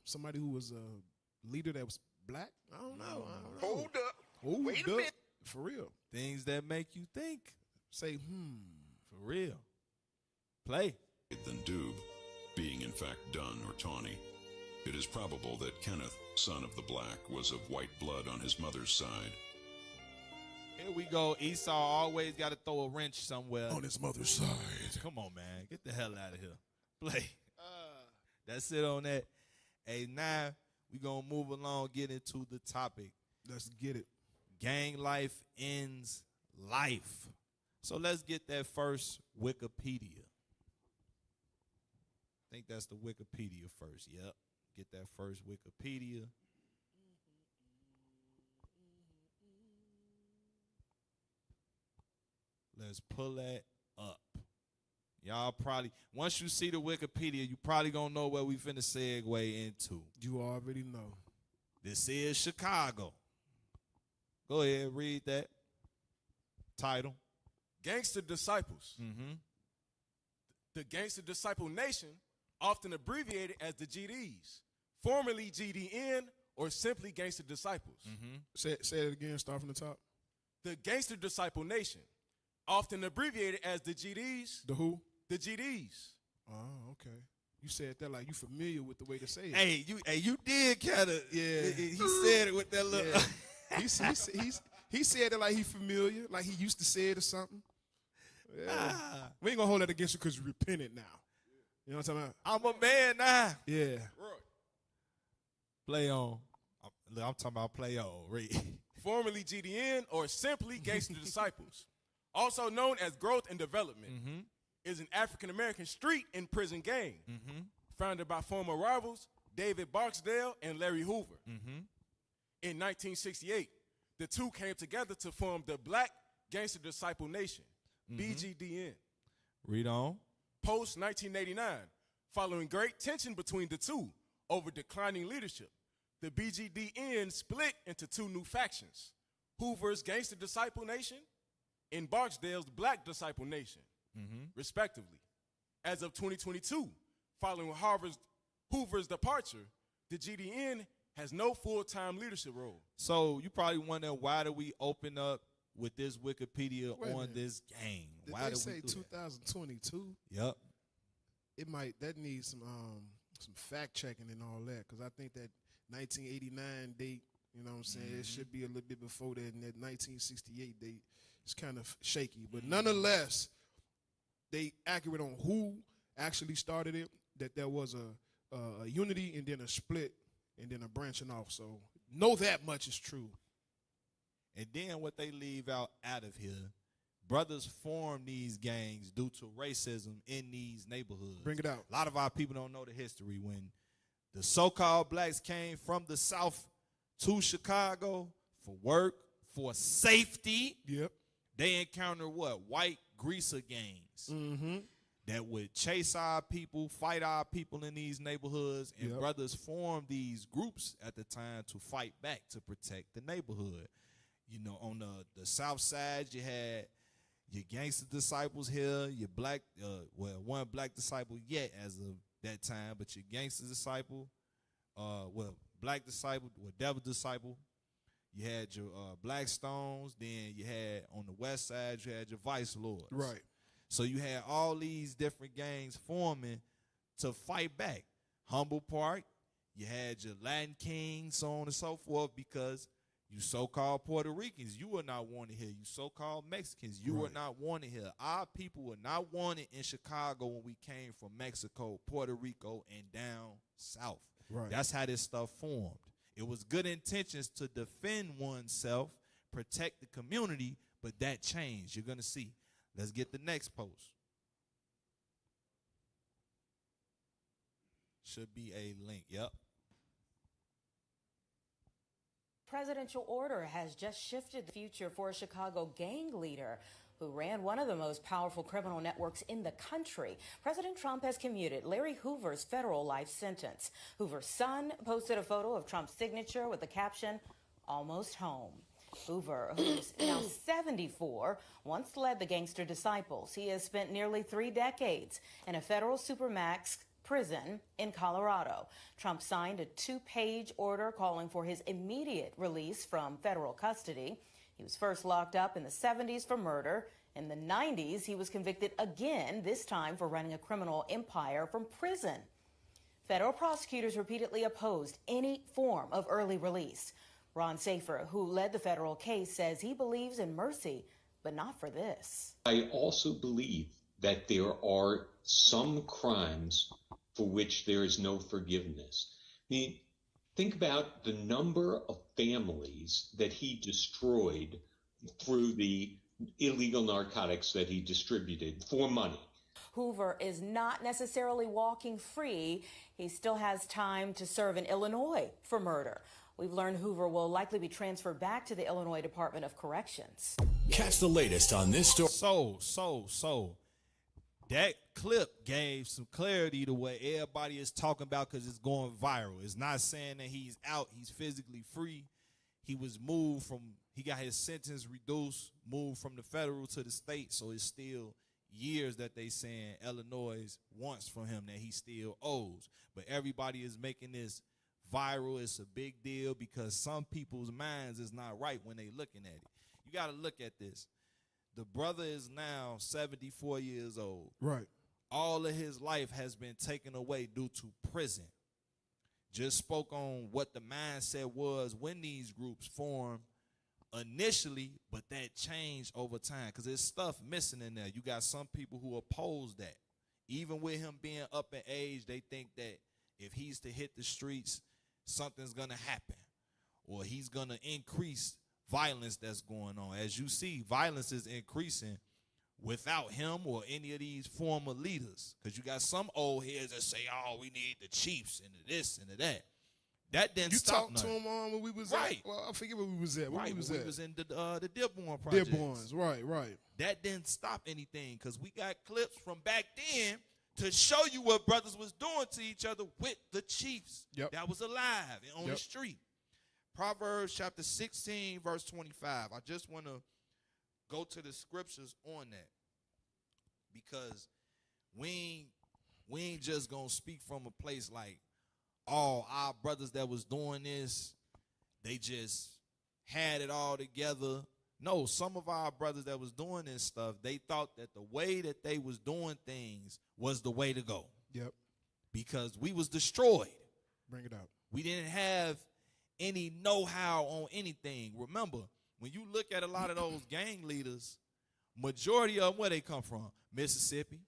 C: somebody who was a leader that was black? I don't know.
F: Hold up.
C: Wait
F: a minute.
C: For real.
B: Things that make you think.
C: Say,
B: For real. Play.
N: Than Doob, being in fact Dun or Tawny. It is probable that Kenneth, son of the Black, was of white blood on his mother's side.
B: Here we go. Esau always got to throw a wrench somewhere.
C: On his mother's side.
B: Come on, man. Get the hell out of here. Play. That's it on that. Hey, now we going to move along, get into the topic.
C: Let's get it.
B: Gang life ends life. So let's get that first Wikipedia. I think that's the Wikipedia first. Yep. Get that first Wikipedia. Let's pull that up. Y'all probably, once you see the Wikipedia, you probably gonna know where we finna segue into.
C: You already know.
B: This is Chicago. Go ahead, read that title.
E: Gangster Disciples.
B: Mm-hmm.
E: The Gangster Disciple Nation, often abbreviated as the GDs, formerly GDN or simply Gangster Disciples.
B: Mm-hmm.
C: Say it again, start from the top.
E: The Gangster Disciple Nation, often abbreviated as the GDs.
C: The who?
E: The GDs.
C: Oh, okay. You said that like you familiar with the way to say it.
B: Hey, you did kind of.
C: Yeah.
B: He said it with that little.
C: Yeah. He said it like he familiar, like he used to say it or something. Yeah. We ain't gonna hold that against you because you repented now. You know what I'm talking about?
B: I'm a man now.
C: Yeah.
B: Play on. I'm talking about play on. Read.
E: Formerly GDN or simply Gangster Disciples, also known as Growth and Development, is an African-American street and prison gang founded by former rivals David Barksdale and Larry Hoover. In 1968, the two came together to form the Black Gangster Disciple Nation, BGDN.
B: Read on.
E: Post-1989, following great tension between the two over declining leadership, the BGDN split into two new factions, Hoover's Gangster Disciple Nation and Barksdale's Black Disciple Nation, respectively. As of 2022, following Hoover's departure, the GDN has no full-time leadership role.
B: So you probably wonder, why do we open up with this Wikipedia on this gang? Why
C: Did they
B: do we
C: say
B: do
C: 2022?
B: Yep.
C: That needs some fact checking and all that, because I think that 1989 date, you know what I'm saying, it should be a little bit before that, and that 1968 date is kind of shaky. But nonetheless, they accurate on who actually started it, that there was a unity and then a split and then a branching off. So know that much is true.
B: And then what they leave out of here, brothers form these gangs due to racism in these neighborhoods.
C: Bring it out.
B: A lot of our people don't know the history. When the so-called blacks came from the South to Chicago for work, for safety, they encountered what? White greaser gangs that would chase our people, fight our people in these neighborhoods, and brothers formed these groups at the time to fight back, to protect the neighborhood. You know, on the South Side, you had your gangster disciples here, your black, one black disciple yet as of that time, but your gangster disciple, black disciple, devil disciple. You had your Black Stones. Then you had on the west side, you had your Vice Lords.
C: Right.
B: So you had all these different gangs forming to fight back. Humble Park, you had your Latin Kings, so on and so forth, because you so-called Puerto Ricans, you were not wanted here. You so-called Mexicans, you were not wanted here. Our people were not wanted in Chicago when we came from Mexico, Puerto Rico, and down south.
C: Right.
B: That's how this stuff formed. It was good intentions to defend oneself, protect the community, but that changed. You're going to see. Let's get the next post. Should be a link. Yep.
O: Presidential order has just shifted the future for a Chicago gang leader who ran one of the most powerful criminal networks in the country. President Trump has commuted Larry Hoover's federal life sentence. Hoover's son posted a photo of Trump's signature with the caption, "Almost home." Hoover, who's now 74, once led the gangster disciples. He has spent nearly 3 decades in a federal supermax prison in Colorado. Trump signed a 2-page order calling for his immediate release from federal custody. He was first locked up in the 70s for murder. In the 90s, he was convicted again, this time for running a criminal empire from prison. Federal prosecutors repeatedly opposed any form of early release. Ron Safer, who led the federal case, says he believes in mercy, but not for this.
P: I also believe that there are some crimes for which there is no forgiveness. I mean, think about the number of families that he destroyed through the illegal narcotics that he distributed for money.
O: Hoover is not necessarily walking free. He still has time to serve in Illinois for murder. We've learned Hoover will likely be transferred back to the Illinois Department of Corrections.
Q: Catch the latest on this story.
B: So. That clip gave some clarity to what everybody is talking about because it's going viral. It's not saying that he's out, he's physically free. He was moved from, he got his sentence reduced, moved from the federal to the state, so it's still years that they saying Illinois wants from him that he still owes. But everybody is making this viral. It's a big deal because some people's minds is not right when they looking at it. You got to look at this. The brother is now 74 years old.
C: Right.
B: All of his life has been taken away due to prison. Just spoke on what the mindset was when these groups formed initially, but that changed over time because there's stuff missing in there. You got some people who oppose that. Even with him being up in age, they think that if he's to hit the streets, something's going to happen or he's going to increase violence that's going on. As you see, violence is increasing without him or any of these former leaders. Because you got some old heads that say, oh, we need the chiefs and the this and the that. That didn't stop
C: You talked to him when we was
B: right.
C: at, well, I forget where we was at.
B: Right,
C: we was
B: in the Dearborn project.
C: Dearborns, right.
B: That didn't stop anything because we got clips from back then to show you what brothers was doing to each other with the chiefs that was alive and on the street. Proverbs chapter 16, verse 25. I just want to go to the scriptures on that because we ain't just going to speak from a place like, oh, our brothers that was doing this, they just had it all together. No, some of our brothers that was doing this stuff, they thought that the way that they was doing things was the way to go.
C: Yep.
B: Because we was destroyed.
C: Bring it up.
B: We didn't have any know-how on anything. Remember, when you look at a lot of those gang leaders, majority of them, where they come from? Mississippi,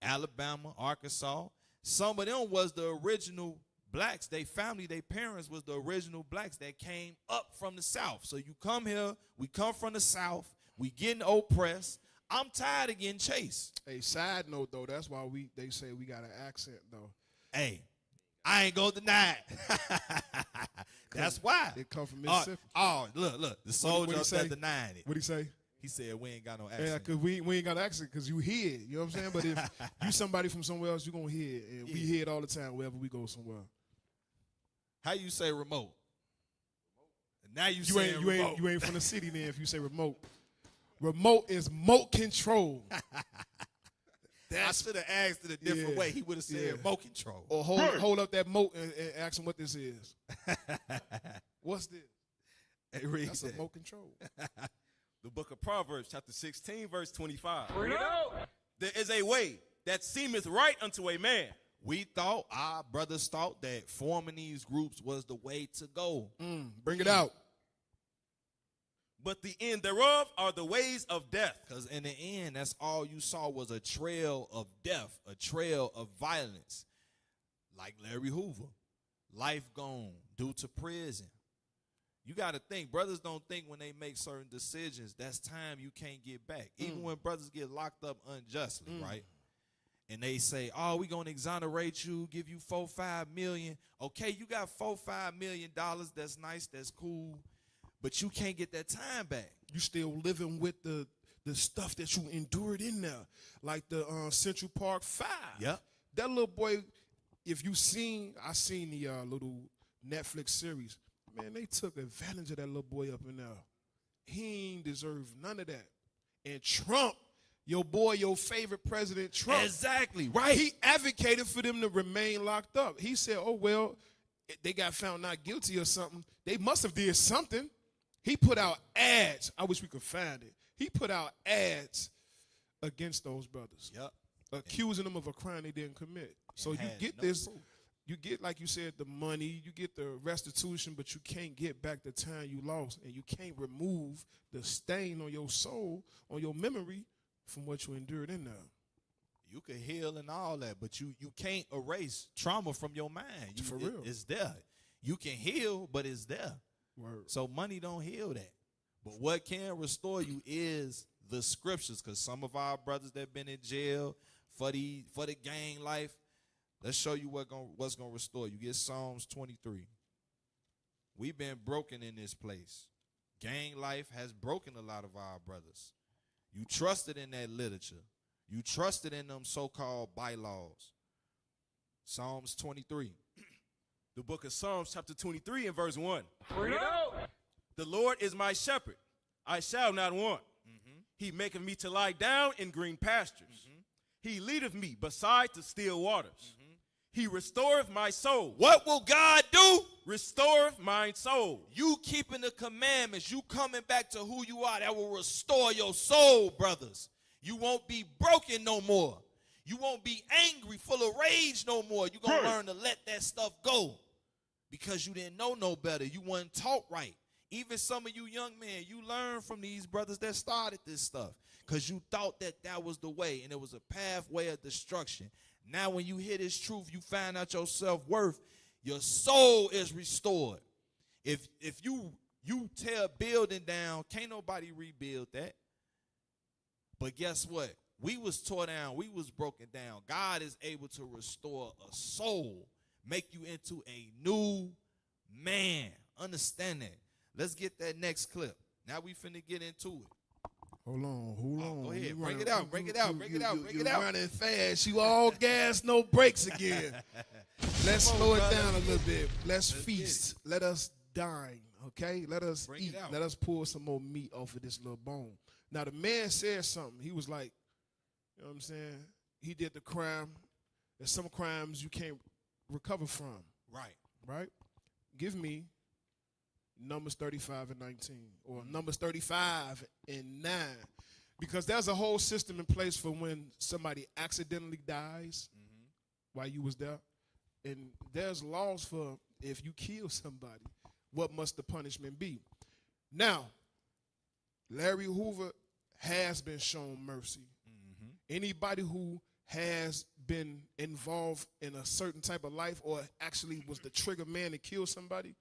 B: Alabama, Arkansas. Some of them was the original blacks. They family, their parents was the original blacks that came up from the South. So you come here, we come from the South, we getting oppressed. I'm tired of getting chased.
C: Hey, side note, though, that's why they say we got an accent, though.
B: Hey, I ain't gonna deny it. That's why.
C: It come from Mississippi.
B: Look. The soldier up there denying it.
C: What'd he say?
B: He said we ain't got no accent.
C: Yeah, because we ain't got an accent because you hear it. You know what I'm saying? But if you somebody from somewhere else, you're going to hear it. And we hear it all the time wherever we go somewhere.
B: How you say remote? And now you saying remote.
C: You ain't from the city then if you say remote. Remote is moat control.
B: I should have asked it a different way. He would have said remote control.
C: Or hold up that moat and ask him what this is. What's this?
B: Hey, read
C: That's
B: that.
C: remote control.
D: The book of Proverbs, chapter 16, verse 25. There is a way that seemeth right unto a man.
B: Our brothers thought that forming these groups was the way to go.
C: Bring it out.
D: But the end thereof are the ways of death.
B: Because in the end, that's all you saw was a trail of death, a trail of violence. Like Larry Hoover, life gone due to prison. You got to think, brothers don't think when they make certain decisions, that's time you can't get back. Even when brothers get locked up unjustly, right? And they say, oh, we're going to exonerate you, give you $4-5 million. Okay, you got $4-5 million. That's nice. That's cool. But you can't get that time back.
C: You still living with the stuff that you endured in there. Like the Central Park 5.
B: Yep.
C: That little boy, if I seen the little Netflix series, man, they took advantage of that little boy up in there. He ain't deserve none of that. And Trump, your boy, your favorite president, Trump.
B: Exactly, right.
C: He advocated for them to remain locked up. He said, oh, well, they got found not guilty or something. They must have did something. He put out ads. I wish we could find it. He put out ads against those brothers.
B: Yep.
C: Accusing them of a crime they didn't commit. So you get this. You get, like you said, the money, you get the restitution, but you can't get back the time you lost, and you can't remove the stain on your soul, on your memory, from what you endured in there.
B: You can heal and all that, but you can't erase trauma from your mind.
C: For real.
B: It's there. You can heal, but it's there.
C: Word.
B: So money don't heal that. But what can restore you is the scriptures, because some of our brothers that been in jail for the gang life, let's show you what's going to restore you. Get Psalms 23. We've been broken in this place. Gang life has broken a lot of our brothers. You trusted in that literature. You trusted in them so-called bylaws. Psalms 23.
D: The book of Psalms, chapter 23, and verse 1. The Lord is my shepherd. I shall not want. He maketh me to lie down in green pastures. He leadeth me beside the still waters. He restoreth my soul.
B: What will God do?
D: Restoreth my soul.
B: You keeping the commandments, you coming back to who you are, that will restore your soul, brothers. You won't be broken no more. You won't be angry, full of rage no more. You're going to learn to let that stuff go because you didn't know no better. You weren't taught right. Even some of you young men, you learned from these brothers that started this stuff because you thought that was the way, and it was a pathway of destruction. Now when you hear this truth, you find out your self-worth. Your soul is restored. If you tear a building down, can't nobody rebuild that. But guess what? We was tore down. We was broken down. God is able to restore a soul, make you into a new man. Understand that. Let's get that next clip. Now we finna get into it.
C: Hold on.
B: Go ahead. Break it out.
C: You're running fast. You all gas, no brakes again. Let's slow it down a little bit. Let's feast. Let us dine, okay? Let us eat. Let us pull some more meat off of this little bone. Now, the man said something. He was like, you know what I'm saying? He did the crime. There's some crimes you can't recover from. Right? Give me Numbers 35 and 19, or Numbers 35 and 9, because there's a whole system in place for when somebody accidentally dies while you was there, and there's laws for if you kill somebody, what must the punishment be? Now, Larry Hoover has been shown mercy. Anybody who has been involved in a certain type of life or actually was the trigger man to kill somebody,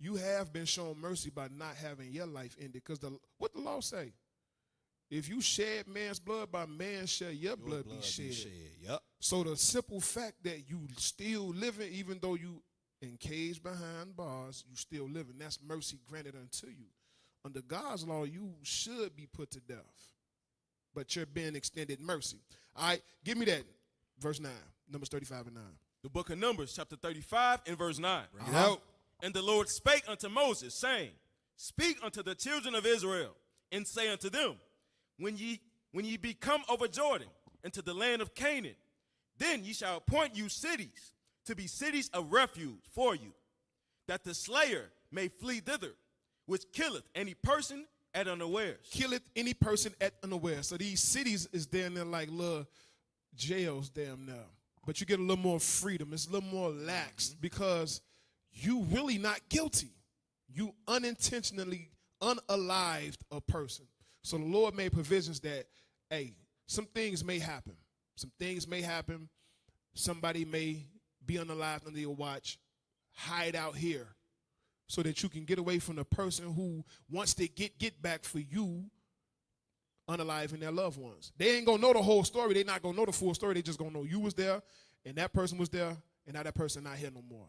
C: you have been shown mercy by not having your life ended. Because what the law say? If you shed man's blood, by man shall your blood be shed.
B: Yep.
C: So the simple fact that you still living, even though you encaged behind bars, you still living, that's mercy granted unto you. Under God's law, you should be put to death. But you're being extended mercy. All right, give me that. Verse 9, Numbers 35 and 9.
D: The book of Numbers, chapter 35 and verse 9.
B: Bring it out.
D: And the Lord spake unto Moses, saying, Speak unto the children of Israel,
E: and say unto them, when ye be come over Jordan into the land of Canaan, then ye shall appoint you cities to be cities of refuge for you, that the slayer may flee thither, which killeth any person at unawares.
C: Killeth any person at unawares. So these cities is down there like little jails damn now. But you get a little more freedom. It's a little more lax because you really not guilty. You unintentionally unalived a person. So the Lord made provisions that, hey, some things may happen. Some things may happen. Somebody may be unalived under your watch. Hide out here so that you can get away from the person who wants to get back for you, unaliving their loved ones. They ain't gonna know the whole story. They not gonna know the full story. They just gonna know you was there and that person was there and now that person not here no more.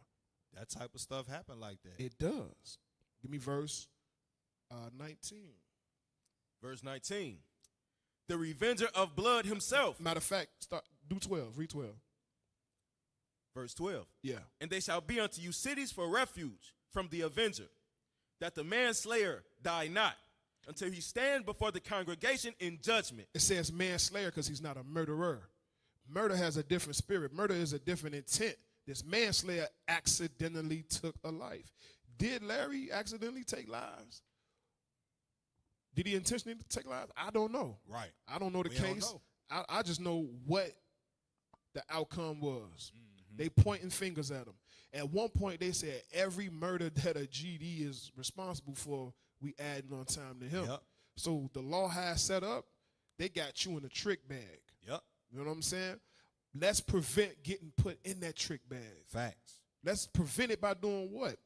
B: That type of stuff happen like that.
C: It does. Give me verse 19.
E: Verse 19. The revenger of blood himself.
C: Matter of fact, do 12. Read 12.
E: Verse 12.
C: Yeah.
E: And they shall be unto you cities for refuge from the avenger, that the manslayer die not, until he stand before the congregation in judgment.
C: It says manslayer because he's not a murderer. Murder has a different spirit. Murder is a different intent. This manslayer accidentally took a life. Did Larry accidentally take lives? Did he intentionally take lives? I don't know.
B: Right.
C: I don't know the case. I just know what the outcome was. They pointing fingers at him. At one point, they said every murder that a GD is responsible for, we adding on time to him.
B: Yep.
C: So the law has set up, they got you in a trick bag.
B: Yep.
C: You know what I'm saying? Let's prevent getting put in that trick bag.
B: Facts.
C: Let's prevent it by doing what?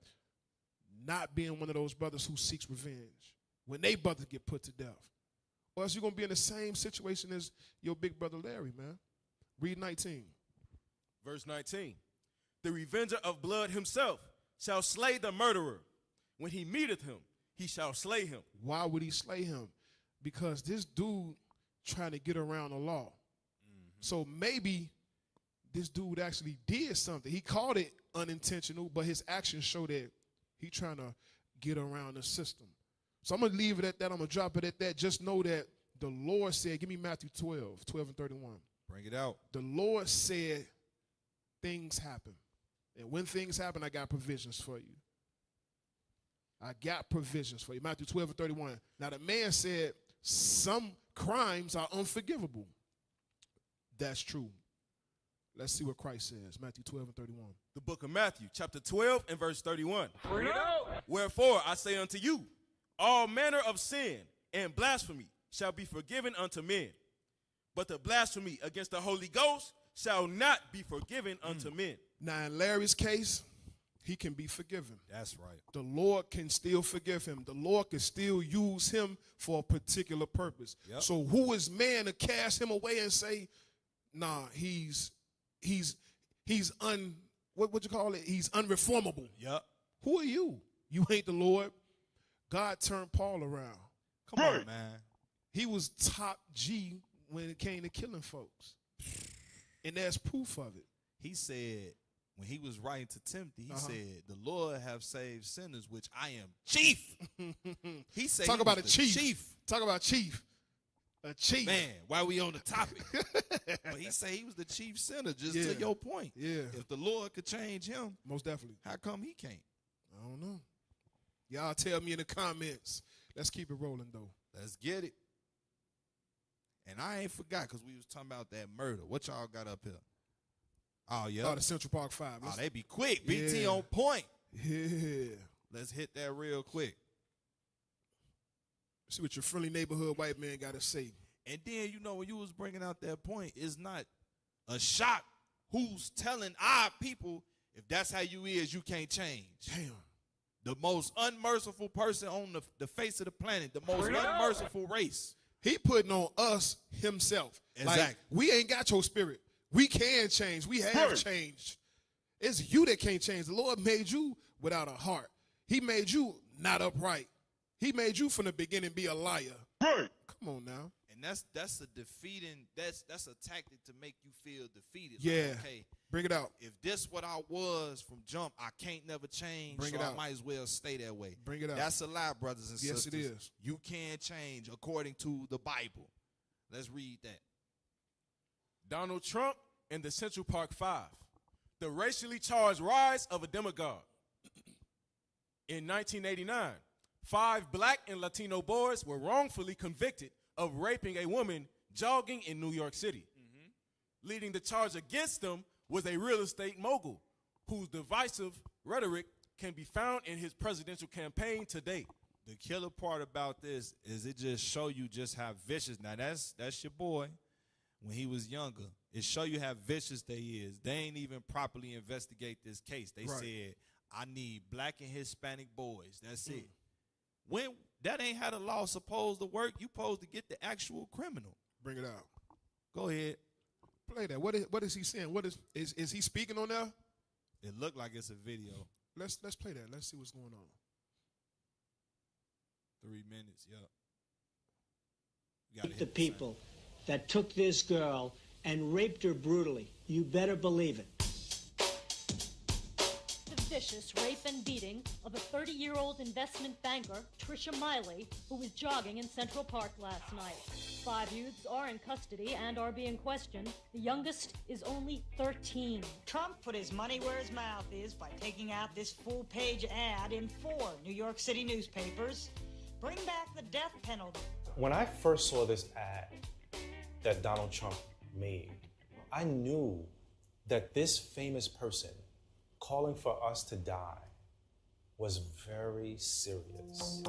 C: Not being one of those brothers who seeks revenge when they brothers get put to death. Or else you're going to be in the same situation as your big brother Larry, man. Read 19.
E: Verse 19. The revenger of blood himself shall slay the murderer. When he meeteth him, he shall slay him.
C: Why would he slay him? Because this dude trying to get around the law. So maybe this dude actually did something. He called it unintentional, but his actions show that he trying to get around the system. So I'm going to leave it at that. I'm going to drop it at that. Just know that the Lord said, give me Matthew 12 and 31.
B: Bring it out.
C: The Lord said things happen. And when things happen, I got provisions for you. I got provisions for you. Matthew 12 and 31. Now the man said some crimes are unforgivable. That's true. Let's see what Christ says. Matthew 12 and 31.
E: The book of Matthew, chapter 12 and verse 31. Wherefore I say unto you, all manner of sin and blasphemy shall be forgiven unto men, but the blasphemy against the Holy Ghost shall not be forgiven unto men.
C: Now in Larry's case, he can be forgiven.
B: That's right.
C: The Lord can still forgive him. The Lord can still use him for a particular purpose.
B: Yep.
C: So who is man to cast him away and say, nah, he's unreformable.
B: Yep.
C: Who are you? You ain't the Lord. God turned Paul around.
B: Come on, man.
C: He was top G when it came to killing folks. And there's proof of it.
B: He said, when he was writing to Timothy, he said, the Lord have saved sinners, which I am chief. He said,
C: talk about a chief. Talk about chief. A chief.
B: Man, why we on the topic? But he said he was the chief sinner, just to your point.
C: Yeah.
B: If the Lord could change him,
C: most definitely.
B: How come he can't?
C: I don't know. Y'all tell me in the comments. Let's keep it rolling, though.
B: Let's get it. And I ain't forgot because we was talking about that murder. What y'all got up here? Oh, yeah.
C: Oh, the Central Park 5.
B: Oh, they be quick. BT on point.
C: Yeah.
B: Let's hit that real quick.
C: See what your friendly neighborhood white man got to say.
B: And then, you know, when you was bringing out that point, it's not a shock who's telling our people, if that's how you is, you can't change.
C: Damn.
B: The most unmerciful person on the face of the planet, the most unmerciful race.
C: He putting on us himself.
B: Exactly.
C: Like, we ain't got your spirit. We can change. We have changed. It's you that can't change. The Lord made you without a heart. He made you not upright. He made you from the beginning be a liar. Come on now.
B: And that's a defeating. That's a tactic to make you feel defeated.
C: Yeah.
B: Like, okay,
C: bring it out.
B: If this what I was from jump, I can't never change.
C: Bring
B: so
C: it out.
B: I might as well stay that way.
C: Bring it out.
B: That's a lie, brothers and
C: Yes,
B: sisters.
C: it is.
B: You can't change according to the Bible. Let's read that.
E: Donald Trump and the Central Park Five. The racially charged rise of a demagogue. In 1989, 5 black and Latino boys were wrongfully convicted of raping a woman jogging in New York City. Leading the charge against them was a real estate mogul whose divisive rhetoric can be found in his presidential campaign today.
B: The killer part about this is it just show you just how vicious. Now that's your boy when he was younger. It show you how vicious they is. They ain't even properly investigate this case. They said, I need black and Hispanic boys. That's it. When that ain't how the law supposed to work, you supposed to get the actual criminal.
C: Bring it out.
B: Go ahead.
C: Play that. What is he saying? What is he speaking on there?
B: It looked like it's a video.
C: Let's play that. Let's see what's going on.
B: 3 minutes,
R: The people that took this girl and raped her brutally. You better believe it.
S: The vicious rape and beating of a 30-year-old investment banker, Tricia Miley, who was jogging in Central Park last night. 5 youths are in custody and are being questioned. The youngest is only 13.
H: Trump put his money where his mouth is by taking out this full-page ad in 4 New York City newspapers. Bring back the death penalty.
T: When I first saw this ad that Donald Trump made, I knew that this famous person calling for us to die was very serious.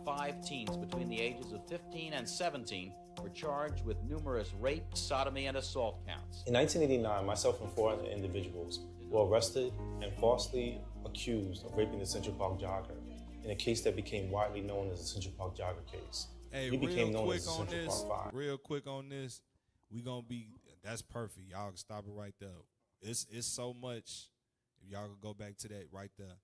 U: 5 teens between the ages of 15 and 17 were charged with numerous rape, sodomy, and assault counts.
T: In 1989, myself and 4 other individuals were arrested and falsely accused of raping the Central Park jogger in a case that became widely known as the Central Park jogger case.
B: Hey,
T: we became
B: real
T: known
B: quick
T: as the
B: on
T: Central
B: this.
T: Park 5.
B: Real quick on this. We gonna be. That's perfect. Y'all can stop it right there. It's so much. If y'all can go back to that right there.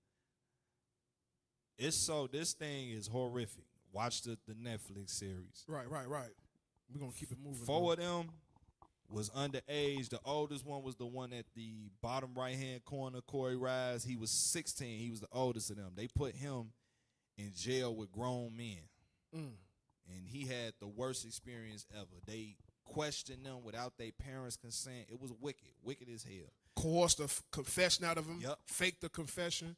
B: This thing is horrific. Watch the Netflix series.
C: Right. We're gonna keep it moving.
B: 4 of them was underage. The oldest one was the one at the bottom right-hand corner, Corey Rise. He was 16. He was the oldest of them. They put him in jail with grown men. And he had the worst experience ever. They questioned them without their parents' consent. It was wicked as hell.
C: Coerced a confession out of him.
B: Yep.
C: Faked the confession.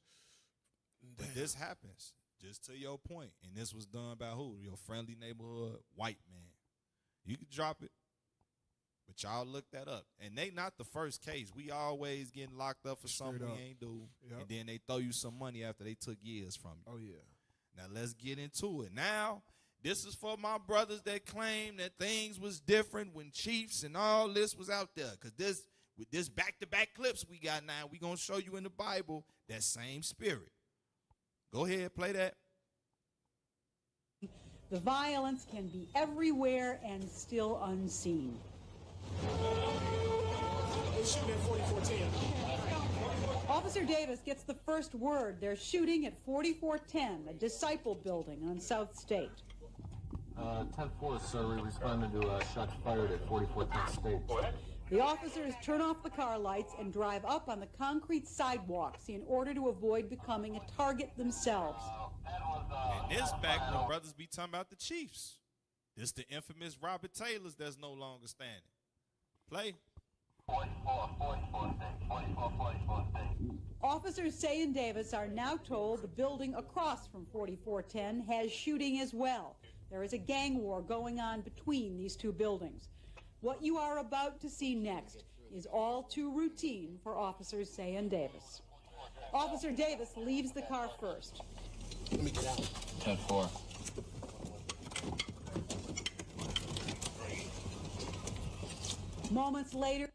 B: But this happens, just to your point. And this was done by who? Your friendly neighborhood white man. You can drop it, but y'all look that up. And they not the first case. We always getting locked up for something we ain't do.
C: Yep.
B: And then they throw you some money after they took years from you.
C: Oh, yeah.
B: Now, let's get into it. Now, this is for my brothers that claim that things was different when Chiefs and all this was out there. Because with this back-to-back clips we got now, we going to show you in the Bible that same spirit. Go ahead, play that.
V: The violence can be everywhere and still unseen. Officer Davis gets the first word. They're shooting at 4410, a Disciple building on South State.
W: 10-4, sir. We responded to shots fired at 4410 State.
V: The officers turn off the car lights and drive up on the concrete sidewalks in order to avoid becoming a target themselves.
B: And this back when brothers be talking about the Chiefs. This the infamous Robert Taylors that's no longer standing. Play.
V: Officers Say and Davis are now told the building across from 4410 has shooting as well. There is a gang war going on between these two buildings. What you are about to see next is all too routine for Officers Say and Davis. Officer Davis leaves the car first.
W: Let me get out. 10-4.
V: Moments later.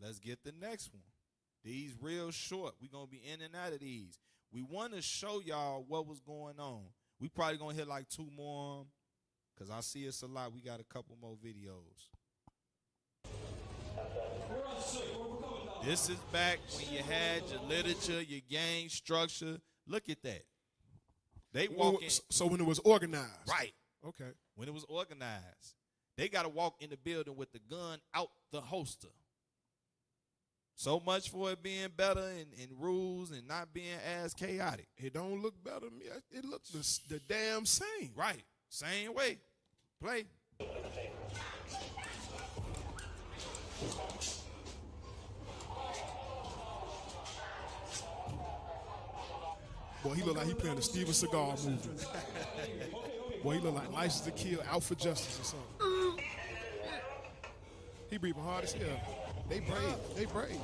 B: Let's get the next one. These real short. We're going to be in and out of these. We want to show y'all what was going on. We probably going to hit like 2 more because I see it's a lot. We got a couple more videos. This is back when you had your literature, your gang structure. Look at that. They walking.
C: So when it was organized.
B: Right.
C: Okay.
B: When it was organized, they got to walk in the building with the gun out the holster. So much for it being better in rules and not being as chaotic.
C: It don't look better to me. It looks the damn same.
B: Right. Same way. Play.
C: Boy, he look like he playing the Steven Seagal movie. Boy, he look like License to Kill, Out for Justice or something. He breathing hard as hell. They brave. They brave.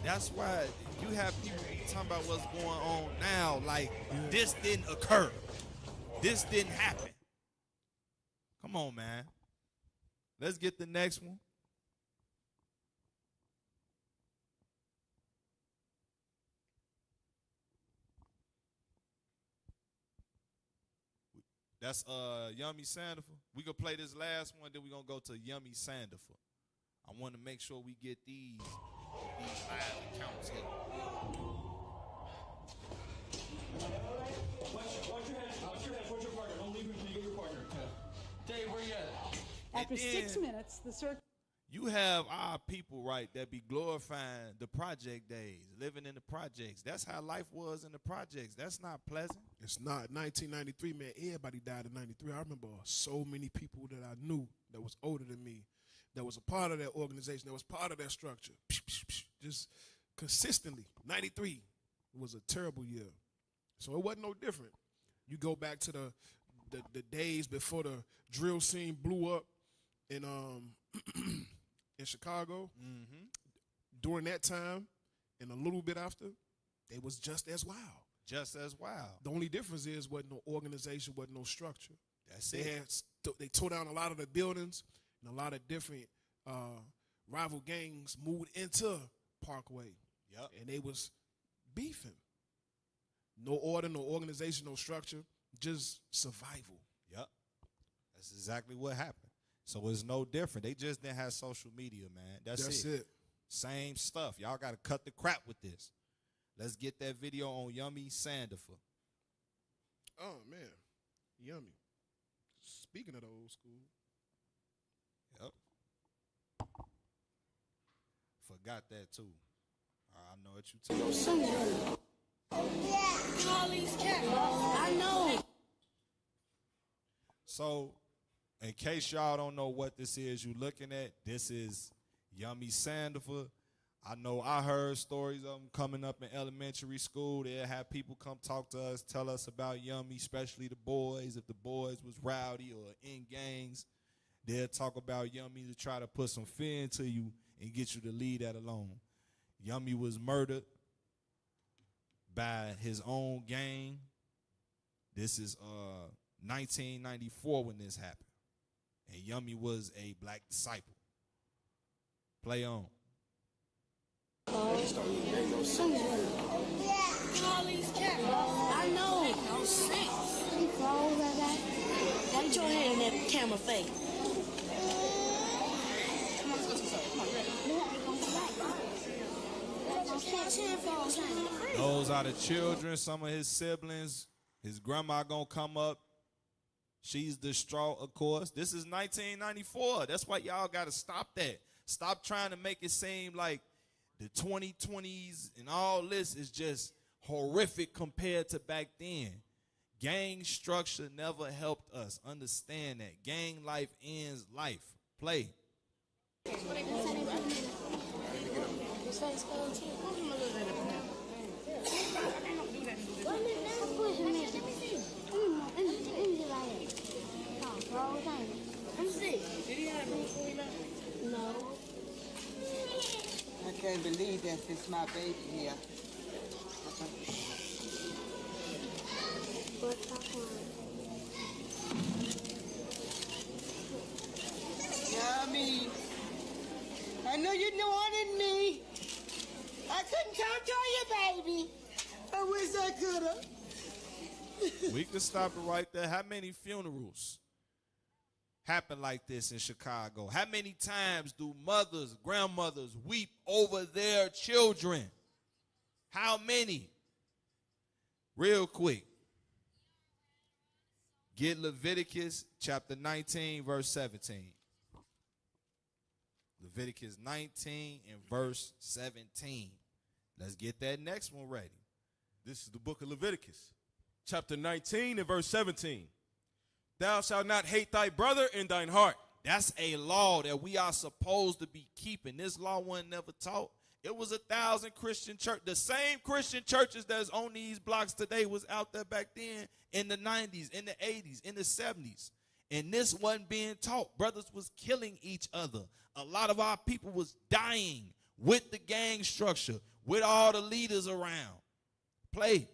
B: That's why you have people talking about what's going on now. Like, this didn't occur. This didn't happen. Come on, man. Let's get the next one. That's Yummy Sandifer. We gonna play this last one, then we're gonna go to Yummy Sandifer. I want to make sure we get these live accounts here.
A: Watch your hands. Watch your partner. Don't leave him until you get your partner. Dave, where you at?
V: After 6 minutes, the search.
B: You have our people, right, that be glorifying the project days, living in the projects. That's how life was in the projects. That's not pleasant.
C: It's not. 1993, man, everybody died in 93. I remember so many people that I knew that was older than me, that was a part of that organization, that was part of that structure. Just consistently. 93 was a terrible year. So it wasn't no different. You go back to the days before the drill scene blew up in in Chicago.
B: Mm-hmm.
C: During that time and a little bit after, they was just as wild.
B: Just as wild.
C: The only difference is wasn't no organization, wasn't no structure.
B: That's it.
C: They tore down a lot of the buildings, and a lot of different rival gangs moved into Parkway.
B: Yep.
C: And they was beefing. No order, no organization, no structure, just survival.
B: Yep. That's exactly what happened. So it's no different. They just didn't have social media, man. That's it. Same stuff. Y'all got to cut the crap with this. Let's get that video on Yummy Sandifer.
C: Oh, man. Yummy. Speaking of the old school.
B: Yep. Forgot that, too. I know what you talking
M: All these cats. I know.
B: So, in case y'all don't know what this is you looking at, this is Yummy Sandifer. I know I heard stories of them coming up in elementary school. They'll have people come talk to us, tell us about Yummy, especially the boys. If the boys was rowdy or in gangs, they'll talk about Yummy to try to put some fear into you and get you to leave that alone. Yummy was murdered by his own gang. This is 1994 when this happened. And Yummy was a black disciple. Play on.
M: All these cats. I know. No sense. Put your hand in that camera face.
B: Those are the children, some of his siblings. His grandma gonna come up. She's distraught, of course. This is 1994. That's why y'all got to stop that. Stop trying to make it seem like the 2020s and all this is just horrific compared to back then. Gang structure never helped us. Understand that. Gang life ends life. Play.
I: No. I can't believe that it's my baby here. Yummy. I know you wanted me. I couldn't talk to you, baby. I wish I could have.
B: We can stop it right there. How many funerals happen like this in Chicago? How many times do mothers, grandmothers weep over their children? How many? Real quick. Get Leviticus chapter 19, verse 17. Leviticus 19 and verse 17. Let's get that next one ready.
E: This is the book of Leviticus, chapter 19 and verse 17. Thou shalt not hate thy brother in thine heart.
B: That's a law that we are supposed to be keeping. This law wasn't never taught. It was 1,000 Christian churches. The same Christian churches that's on these blocks today was out there back then in the 90s, in the 80s, in the 70s. And this wasn't being taught. Brothers was killing each other. A lot of our people was dying with the gang structure, with all the leaders around. Read.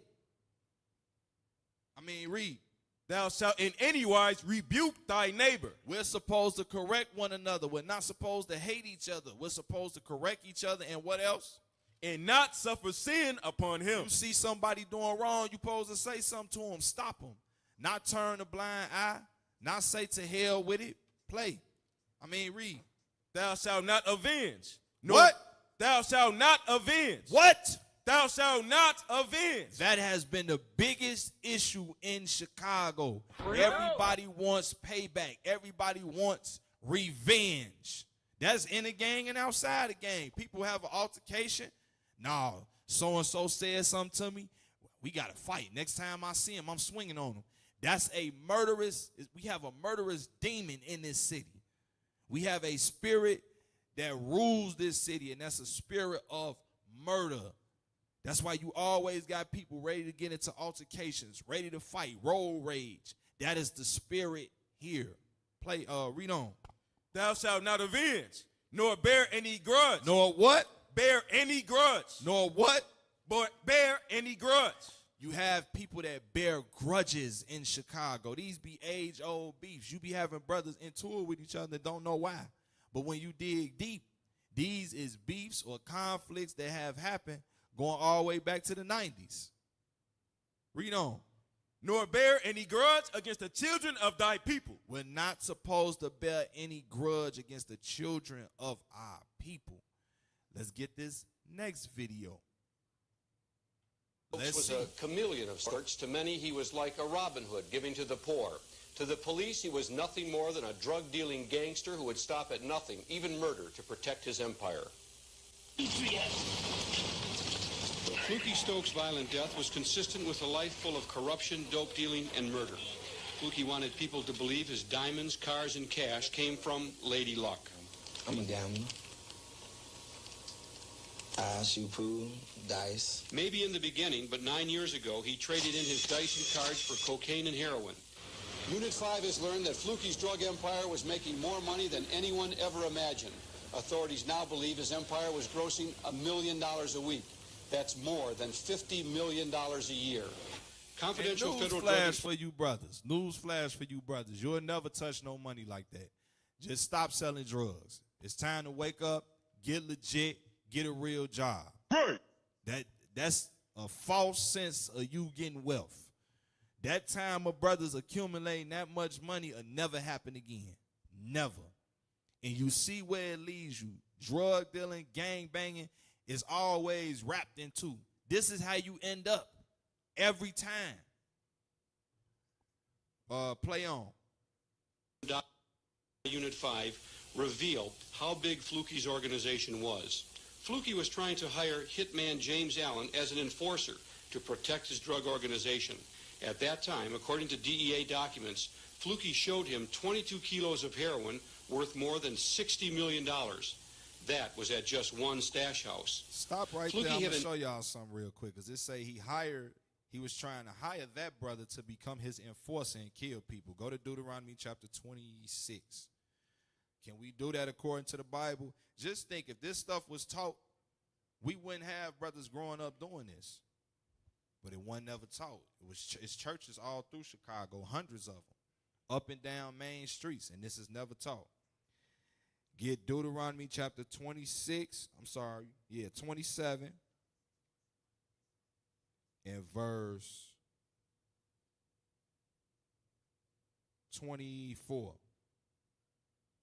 E: Thou shalt in any wise rebuke thy neighbor.
B: We're supposed to correct one another. We're not supposed to hate each other. We're supposed to correct each other. And what else?
E: And not suffer sin upon him.
B: You see somebody doing wrong, you're supposed to say something to him. Stop him. Not turn a blind eye. Not say to hell with it. Read.
E: Thou shalt not avenge.
B: What?
E: Thou shalt not avenge.
B: What?
E: Thou shalt not avenge.
B: That has been the biggest issue in Chicago. Everybody wants payback. Everybody wants revenge. That's in the gang and outside the gang. People have an altercation. No, so-and-so said something to me. We got to fight. Next time I see him, I'm swinging on him. That's we have a murderous demon in this city. We have a spirit that rules this city, and that's a spirit of murder. That's why you always got people ready to get into altercations, ready to fight, road rage. That is the spirit here. Read on.
E: Thou shalt not avenge, nor bear any grudge.
B: Nor what?
E: Bear any grudge.
B: Nor what?
E: But bear any grudge.
B: You have people that bear grudges in Chicago. These be age-old beefs. You be having brothers in tour with each other that don't know why. But when you dig deep, these is beefs or conflicts that have happened going all the way back to the 90s. Read on.
E: Nor bear any grudge against the children of thy people.
B: We're not supposed to bear any grudge against the children of our people. Let's get this next video.
J: Was a chameleon of sorts. To many, he was like a Robin Hood, giving to the poor. To the police, he was nothing more than a drug-dealing gangster who would stop at nothing, even murder, to protect his empire. Fluky Stokes' violent death was consistent with a life full of corruption, dope dealing, and murder. Fluky wanted people to believe his diamonds, cars, and cash came from Lady Luck.
K: I'm a gambler. I shoot pool, dice.
J: Maybe in the beginning, but 9 years ago, he traded in his dice and cards for cocaine and heroin. Unit 5 has learned that Fluky's drug empire was making more money than anyone ever imagined. Authorities now believe his empire was grossing $1 million a week. That's more than $50 million a year. Confidential federal
B: flash for you brothers. News flash for you brothers. You'll never touch no money like that. Just stop selling drugs. It's time to wake up, get legit, get a real job.
E: Right.
B: That's a false sense of you getting wealth. That time of brothers accumulating that much money will never happen again. Never. And you see where it leads you. Drug dealing, gang banging is always wrapped into. This is how you end up every time. Play on.
J: Unit 5 revealed how big Fluky's organization was. Fluky was trying to hire hitman James Allen as an enforcer to protect his drug organization. At that time, according to DEA documents, Fluky showed him 22 kilos of heroin worth more than $60 million. That was at just one stash house.
B: Stop right there. I'm going to show y'all something real quick. Because it say he was trying to hire that brother to become his enforcer and kill people. Go to Deuteronomy chapter 26. Can we do that according to the Bible? Just think, if this stuff was taught, we wouldn't have brothers growing up doing this. But it wasn't never taught. It's churches all through Chicago, hundreds of them, up and down main streets, and this is never taught. Get Deuteronomy chapter 27, and verse 24.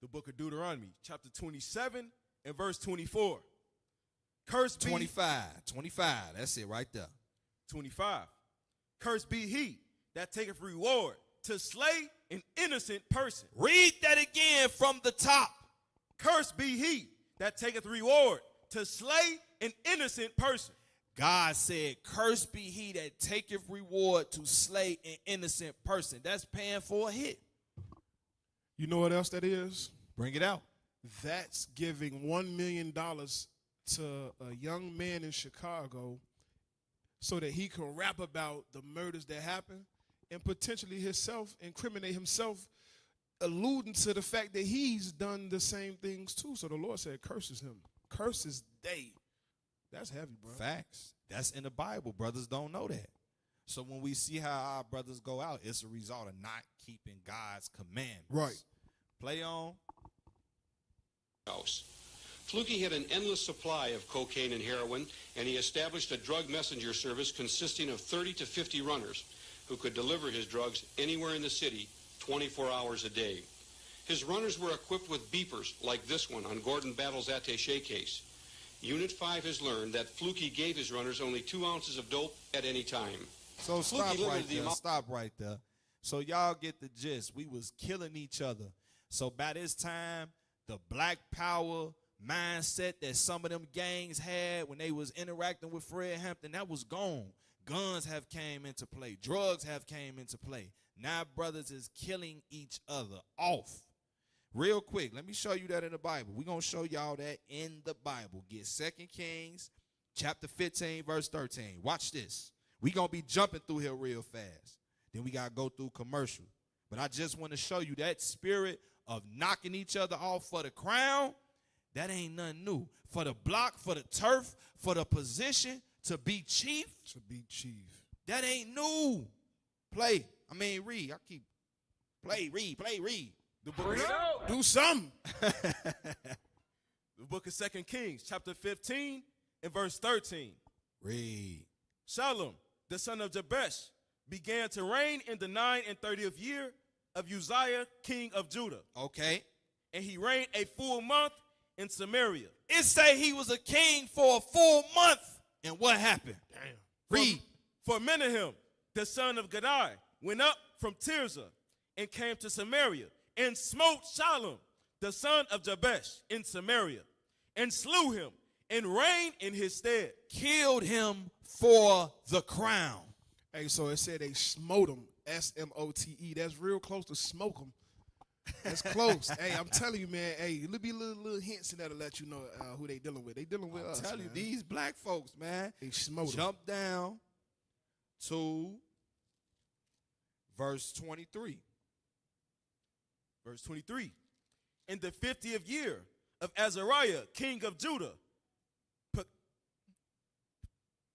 E: The book of Deuteronomy, chapter 27 and verse 24. Cursed be
B: 25. That's it right there.
E: 25. Cursed be he that taketh reward to slay an innocent person.
B: Read that again from the top.
E: Cursed be he that taketh reward to slay an innocent person.
B: God said, cursed be he that taketh reward to slay an innocent person. That's paying for a hit.
C: You know what else that is?
B: Bring it out.
C: That's giving $1 million to a young man in Chicago so that he can rap about the murders that happened and potentially incriminate himself, alluding to the fact that he's done the same things too. So the Lord said, curses him. Curses they. That's heavy, bro.
B: Facts. That's in the Bible. Brothers don't know that. So when we see how our brothers go out, it's a result of not keeping God's commandments.
C: Right.
B: Play on.
J: House. Fluky had an endless supply of cocaine and heroin, and he established a drug messenger service consisting of 30 to 50 runners who could deliver his drugs anywhere in the city 24 hours a day. His runners were equipped with beepers like this one on Gordon Battle's attaché case. Unit 5 has learned that Fluky gave his runners only 2 ounces of dope at any time.
B: So stop right there. So y'all get the gist. We was killing each other. So by this time, the black power mindset that some of them gangs had when they was interacting with Fred Hampton, that was gone. Guns have came into play. Drugs have came into play. Now brothers is killing each other off. Real quick, let me show you that in the Bible. We're going to show y'all that in the Bible. Get 2 Kings chapter 15, verse 13. Watch this. We're going to be jumping through here real fast. Then we got to go through commercial. But I just want to show you that spirit of knocking each other off for the crown, that ain't nothing new. For the block, for the turf, for the position, to be chief.
C: To be chief.
B: That ain't new. Read. I keep read.
E: The book
C: Do something.
E: The book of 2 Kings, chapter 15 and verse 13.
B: Read.
E: Shallum, the son of Jabesh, began to reign in the 39th year of Uzziah, king of Judah.
B: Okay.
E: And he reigned a full month in Samaria.
B: It say he was a king for a full month. And what happened?
C: Damn.
B: Read.
E: For Menahem, the son of Gadai, went up from Tirzah and came to Samaria and smote Shallum, the son of Jabesh, in Samaria, and slew him and reigned in his stead.
B: Killed him for the crown.
C: Hey, so it said they smote him. S-M-O-T-E. That's real close to smoke him. That's close. Hey, I'm telling you, man. Hey, it'll be little hints in there to let you know who they dealing with. They dealing with us.
B: I'm telling
C: you,
B: these black folks, man.
C: They smote
B: Jump down to verse 23.
E: Verse 23. In the 50th year of Azariah, king of Judah,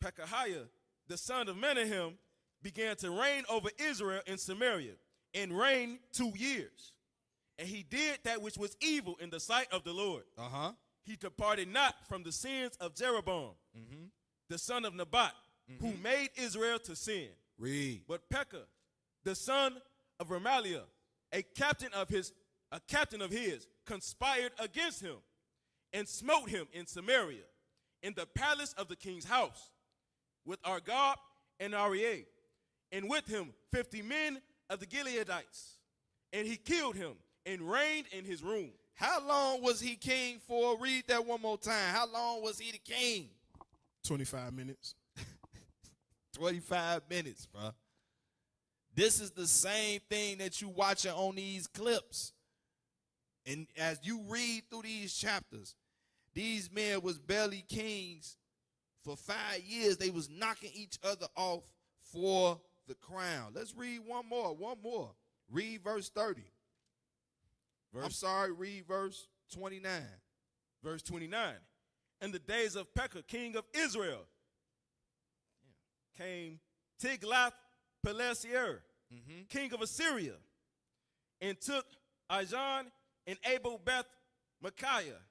E: Pekahiah, the son of Menahem, began to reign over Israel in Samaria, and reigned 2 years. And he did that which was evil in the sight of the Lord. He departed not from the sins of Jeroboam, the son of Nebat, who made Israel to sin.
B: Read.
E: But Pekah, the son of Remaliah, a captain of his, conspired against him, and smote him in Samaria, in the palace of the king's house, with Argob and Arieh, and with him 50 men of the Gileadites. And he killed him and reigned in his room.
B: How long was he king for? Read that one more time. How long was he the king?
C: 25 minutes.
B: 25 minutes, bro. This is the same thing that you watching on these clips. And as you read through these chapters, these men was barely kings for 5 years. They was knocking each other off for the crown. Let's read one more. Read verse 30. Read verse 29.
E: Verse 29. In the days of Pekah, king of Israel, came Tiglath-Pileser, king of Assyria, and took Ijon and Abel-Beth-Micaiah,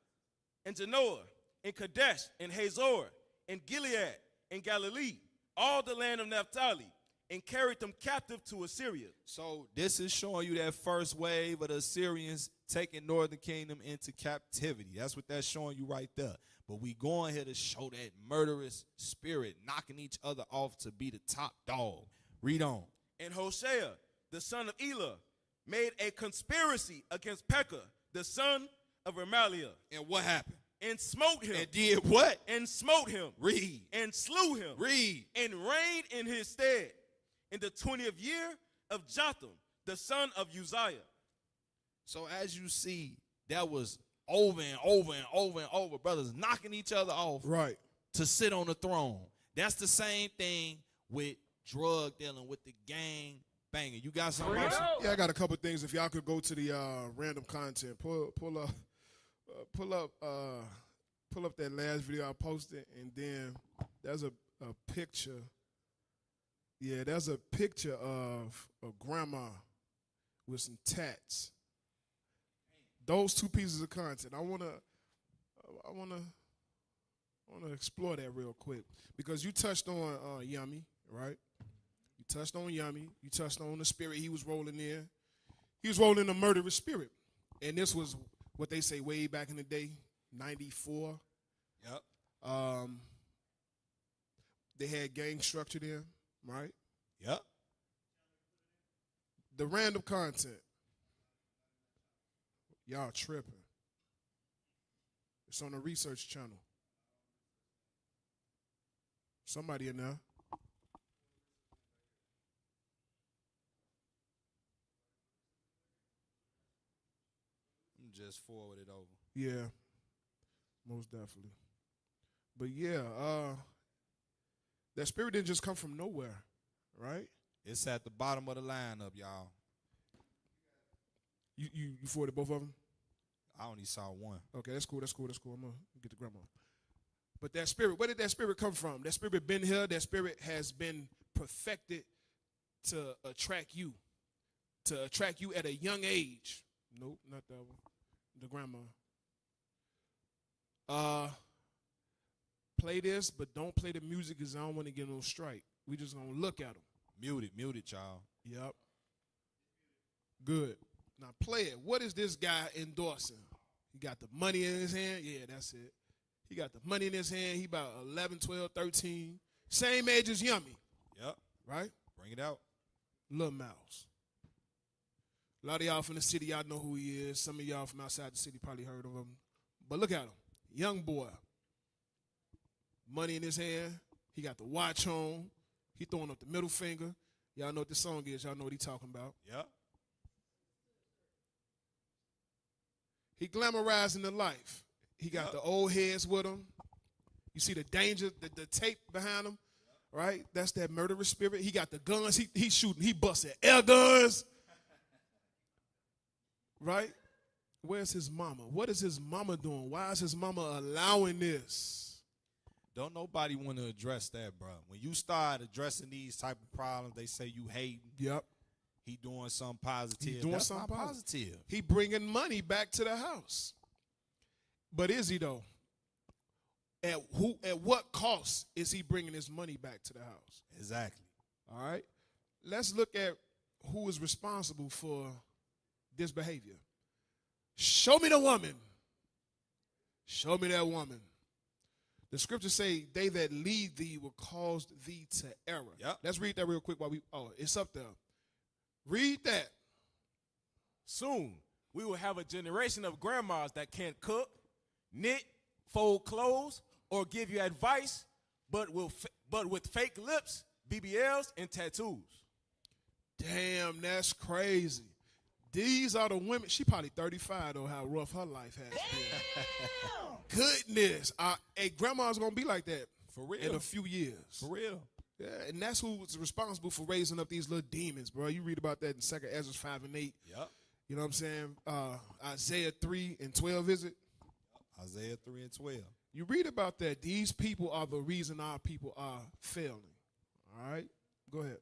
E: and Genoa, and Kadesh, and Hazor, and Gilead, and Galilee, all the land of Naphtali, and carried them captive to Assyria.
B: So this is showing you that first wave of the Assyrians taking northern kingdom into captivity. That's what that's showing you right there. But we going here to show that murderous spirit, knocking each other off to be the top dog. Read on.
E: And Hoshea, the son of Elah, made a conspiracy against Pekah, the son of Remaliah.
B: And what happened?
E: And smote him.
B: And did what?
E: And smote him.
B: Read.
E: And slew him.
B: Read.
E: And reigned in his stead in the 20th year of Jotham, the son of Uzziah.
B: So as you see, that was over and over and over and over, brothers knocking each other off,
C: right,
B: to sit on the throne. That's the same thing with drug dealing, with the gang banging. You got something else?
C: Yeah, I got a couple things. If y'all could go to the random content, pull up that last video I posted, and then there's a picture. Yeah, there's a picture of a grandma with some tats. Those two pieces of content, I wanna explore that real quick, because you touched on Yummy, right? You touched on Yummy. You touched on the spirit he was rolling in. He was rolling a murderous spirit, and this was what they say way back in the day, 94.
B: Yep.
C: They had gang structure there, right?
B: Yep.
C: The random content. Y'all tripping. It's on the research channel. Somebody in there.
B: Just forward it over.
C: Yeah, most definitely. But yeah, that spirit didn't just come from nowhere, right?
B: It's at the bottom of the lineup, y'all.
C: You forwarded both of them?
B: I only saw one.
C: Okay, that's cool. I'm gonna get the grandma. But that spirit, where did that spirit come from? That spirit been here. That spirit has been perfected to attract you at a young age. Nope, not that one. The grandma. Play this, but don't play the music, because I don't want to get no strike. We just gonna look at them.
B: Mute it, y'all.
C: Yep. Good. Now play it. What is this guy endorsing? He got the money in his hand. Yeah, that's it. He got the money in his hand. He about 11, 12, 13. Same age as Yummy.
B: Yep.
C: Right?
B: Bring it out.
C: Lil Mouse. A lot of y'all from the city, y'all know who he is. Some of y'all from outside the city probably heard of him. But look at him. Young boy. Money in his hand. He got the watch on. He throwing up the middle finger. Y'all know what this song is. Y'all know what he talking about.
B: Yep.
C: He glamorizing the life. He got the old heads with him. You see the danger, the tape behind him, right? That's that murderous spirit. He got the guns. He shooting. He busting air guns. Right? Where's his mama? What is his mama doing? Why is his mama allowing this?
B: Don't nobody want to address that, bro. When you start addressing these type of problems, they say you hating.
C: Yep.
B: He doing something positive.
C: He doing
B: That's
C: something
B: not
C: positive. He bringing money back to the house. But is he though? At what cost is he bringing his money back to the house?
B: Exactly.
C: All right. Let's look at who is responsible for this behavior. Show me the woman. Show me that woman. The scriptures say, they that lead thee will cause thee to error.
B: Yep.
C: Let's read that real quick it's up there. Read that.
E: Soon we will have a generation of grandmas that can't cook, knit, fold clothes, or give you advice, but with fake lips, BBLs, and tattoos.
C: Damn, that's crazy. These are the women. She probably 35 though, how rough her life has been. Goodness. Hey, grandma's going to be like that.
B: For real.
C: In a few years.
B: For real.
C: Yeah, and that's who's responsible for raising up these little demons, bro. You read about that in 2 Ezra 5 and 8.
B: Yep.
C: You know what I'm saying? Isaiah 3 and 12, is it?
B: Isaiah 3 and 12.
C: You read about that. These people are the reason our people are failing. All right? Go ahead.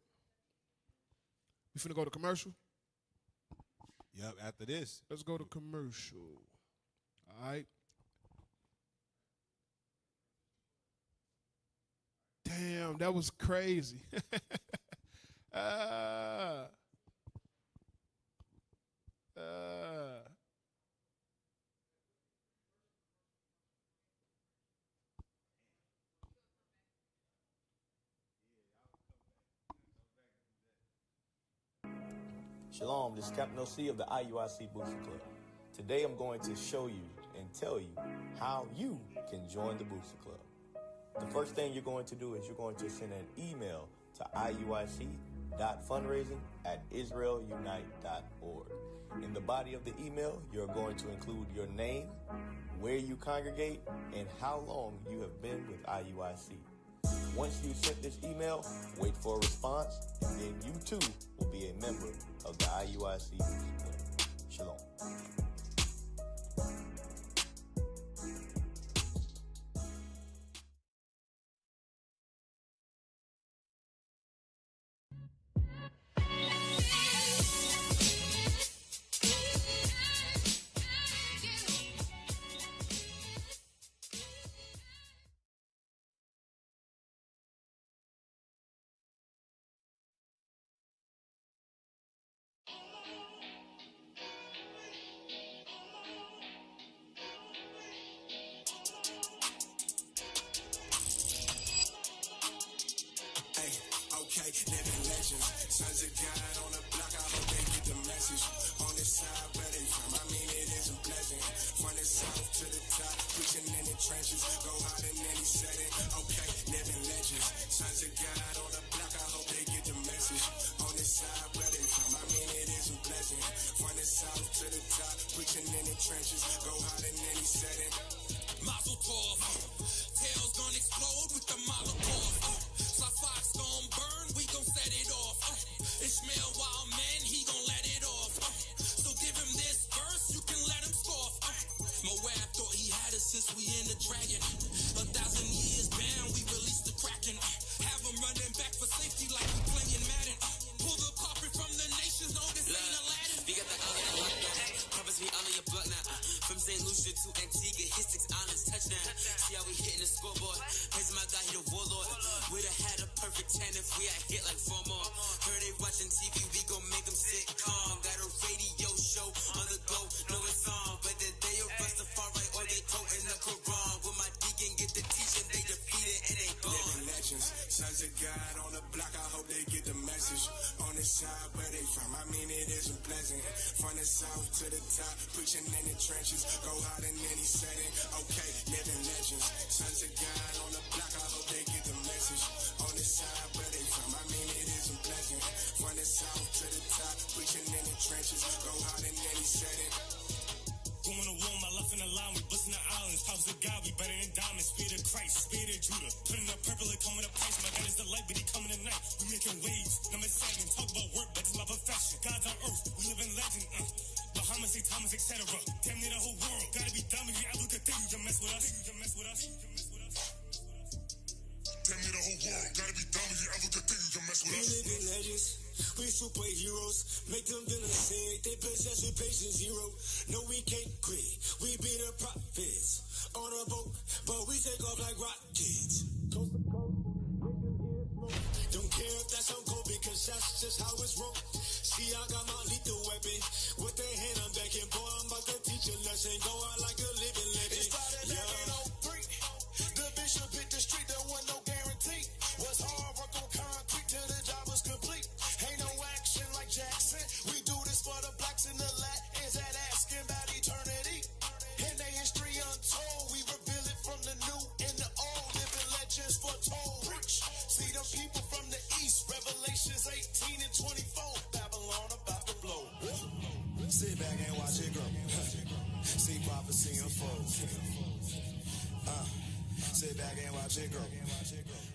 C: We finna go to commercial?
B: Yep, after this.
C: Let's go to commercial. All right? Damn, that was crazy.
F: Shalom, this is Captain OC of the IUIC Booster Club. Today I'm going to show you and tell you how you can join the Booster Club. The first thing you're going to do is you're going to send an email to iuic.fundraising@israelunite.org. In the body of the email, you're going to include your name, where you congregate, and how long you have been with IUIC. Once you sent this email, wait for a response, and then you too will be a member of the IUIC Booster Club. Shalom.
G: Living legends, sons of God on the block, I hope they get the message. On this side where they from, I mean it isn't pleasant. From the south to the top, preaching in the trenches, go hard in any setting. Okay, living legends, sons of God on the block, I hope they get the message. On this side where they from, I mean it isn't pleasant. From the south to the top, preaching in the trenches, go hard in any setting. Mazel tov, tails gonna explode with the Molotov. Fox gon' burn, we gon' set it off. Ishmael wild man, he gon' let it off. So give him this verse, you can let him scoff. Moab thought he had us since we in the dragon. 1,000 years bound, we released the Kraken. Have him running back for safety like we playing Madden. Pull the carpet from the nations, no, this ain't Aladdin. We got the alien lockdown, covers me under your block now. From St. Lucia to Antigua, his 6 islands touchdown. See how we hitting the scoreboard. Praise my God, he the warlord. We'd have had a perfect 10 if we had hit like 4 more. Heard they watching TV, we gon' make them sit calm. Got a radio show on the go, know it's on. But the day of Rastafari or they quoting the Quran. When my deacon get the teaching, they defeated and they gone. Living legends, sons of God on the block, I hope they get the message. On the side where they from, I mean it isn't pleasant. From the south to the top, preaching in the trenches, go hard in any setting. Okay, living legends, sons of God on the block, I hope they get the message. On the side where they from, I mean it isn't pleasant. From the south to the top, preaching in the trenches, go hard in any setting.
L: Going to war, my left in the line, we busting the islands. Powers of God, we better than diamonds. Spirit of Christ, spirit of Judah. Putting up purple, it come with a price. My God is the light, but he coming at night. We making waves, number 7. Talk about work, but it's my profession. God's on earth, we live in legend. Bahamas, St. Thomas, etc. Damn near the whole world. Gotta be dumb if you ever could think you can mess with us.
G: Damn near the whole world. Gotta be dumb if you ever could think you can mess with us. We living legends. We superheroes. Make them villains sick. They possess with patience zero. No, we can't quit. We be the prophets on a boat, but we take off like rockets. Coast to coast. Don't care if that's on cold because that's just how it's rolled. See, I got my lethal weapon. With the hand I'm backing, boy, I'm about to teach a lesson. Go out like a living legend. It started back in 03. The bishop hit the street, there wasn't no guarantee. Was hard work on concrete till the job was complete. Ain't no action like Jackson. We do this for the blacks in the Latins that asking about eternity. In their history untold, we reveal it from the new and the old. Living legends foretold. Rich. See them people from the east. Revelations 18 and 24. Babylon about to blow. Sit back and watch it grow. See prophecy unfold. Sit back and watch it grow.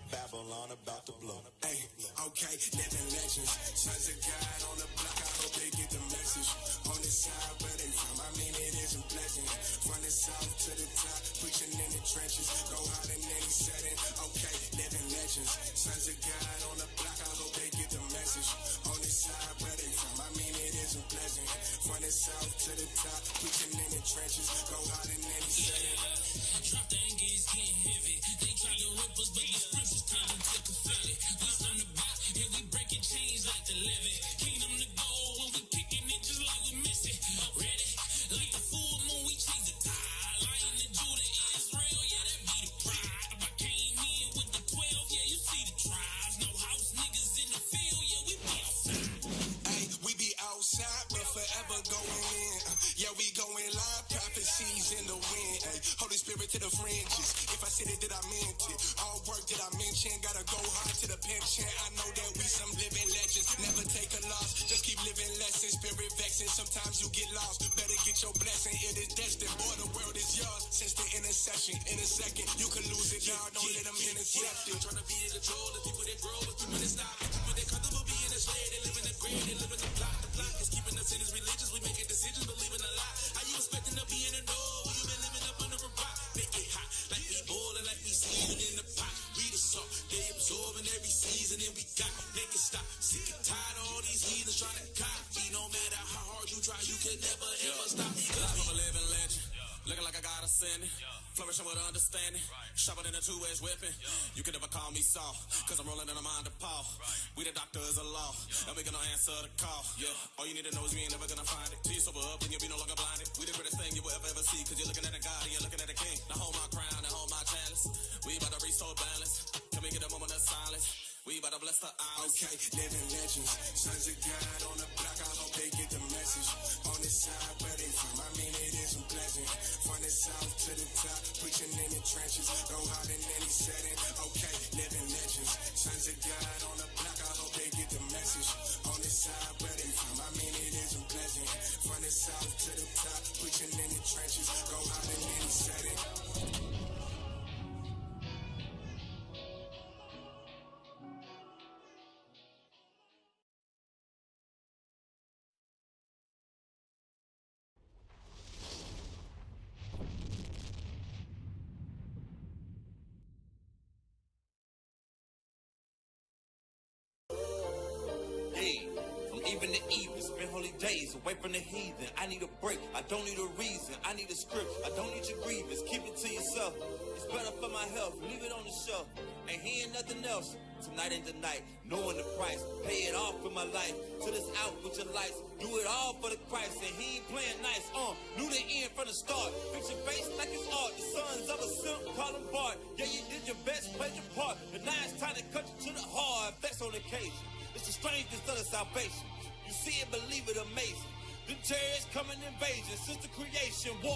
G: Babylon about to blow. Hey, okay, living legends. Sons of God on the block, I hope they get the message. On the side where they from, I mean it isn't pleasant. From the south to the top, preaching in the trenches, go hard in any setting. Okay, living legends. Sons of God on the block, I hope they get the message. On the side where they from, I mean it isn't pleasant. From the south to the top, preaching in the trenches, go hard in any setting.
L: Drop the anger, it's getting heavy. They try to rip us, but the scriptures turn into confetti. We on the block, and we breaking chains like the levee. Kingdom to go, when we kicking it just like we miss it. Ready? Like the full moon, we change the tide. Lion to Judah, Israel, yeah, that be the pride. I came in with the 12, yeah, you see the tribes. No house niggas in the field, yeah, we be outside.
G: Hey, we be outside. Holy Spirit to the fringes. If I said it, did I meant it? All work that I mentioned, gotta go hard to the pension. I know that we some living legends. Never take a loss, just keep living lessons. Spirit vexing, sometimes you get lost. Better get your blessing, it is destined. Boy, the world is yours. Since the intercession, in a second, you can lose it, y'all. Don't let them intercept it.
L: Trying to be in control, the people that grow, the people that stop, the people that comfortable being a slave, they live in the grid, they live in the plot. The plot is keeping us in his religions, we making decisions, believing a lie. How you expecting to be in the know? You been living up under a rock. They get hot, like we boiling, like we seasoning in the pot. We the salt, they absorbing every season, and we got make it stop. Sick and tired of all these heathens trying to copy. No matter how hard you try, you can never ever stop. Life of a living legend, looking like I got a sending. Flourishing with understanding, sharper than a two-edged weapon. You can never call me soft, cause I'm rolling in a mind of Paul. We the doctors of law, and we gonna answer the call. Yeah, all you need to know is we ain't never gonna find it. Till you sober up and you'll be no longer blinded. We the greatest thing you will ever see, cause you're looking at a God and you're looking at a king. Now hold my crown and hold my chalice. We about to restore balance. Can we get a moment of silence? We about to bless the eyes.
G: Okay, living legends, sons of God on the block. I hope they get the message. On the side where they from, I mean it isn't pleasant. From the south to the top, preaching in the trenches. Go hard in any setting. Okay, living legends, sons of God on the block. I hope they get the message. On the side where they from, I mean it isn't pleasant. From the south to the top, preaching in the trenches. Go hard in any setting.
N: Even the evil, spend holy days away from the heathen. I need a break, I don't need a reason. I need a script, I don't need your grievance. Keep it to yourself, it's better for my health. Leave it on the shelf, ain't hearing nothing else. Tonight ain't the night, knowing the price. Pay it off with my life, till it's out with your lights. Do it all for the Christ, and he ain't playing nice. Knew the end from the start. Fix your face like it's art. The sons of a simp, call him Bart. Yeah, you did your best, played your part. But now it's time to cut you to the heart. That's on occasion, it's the strangest of the salvation. You see it, believe it, amazing. The terrorists coming invasion since the creation. War.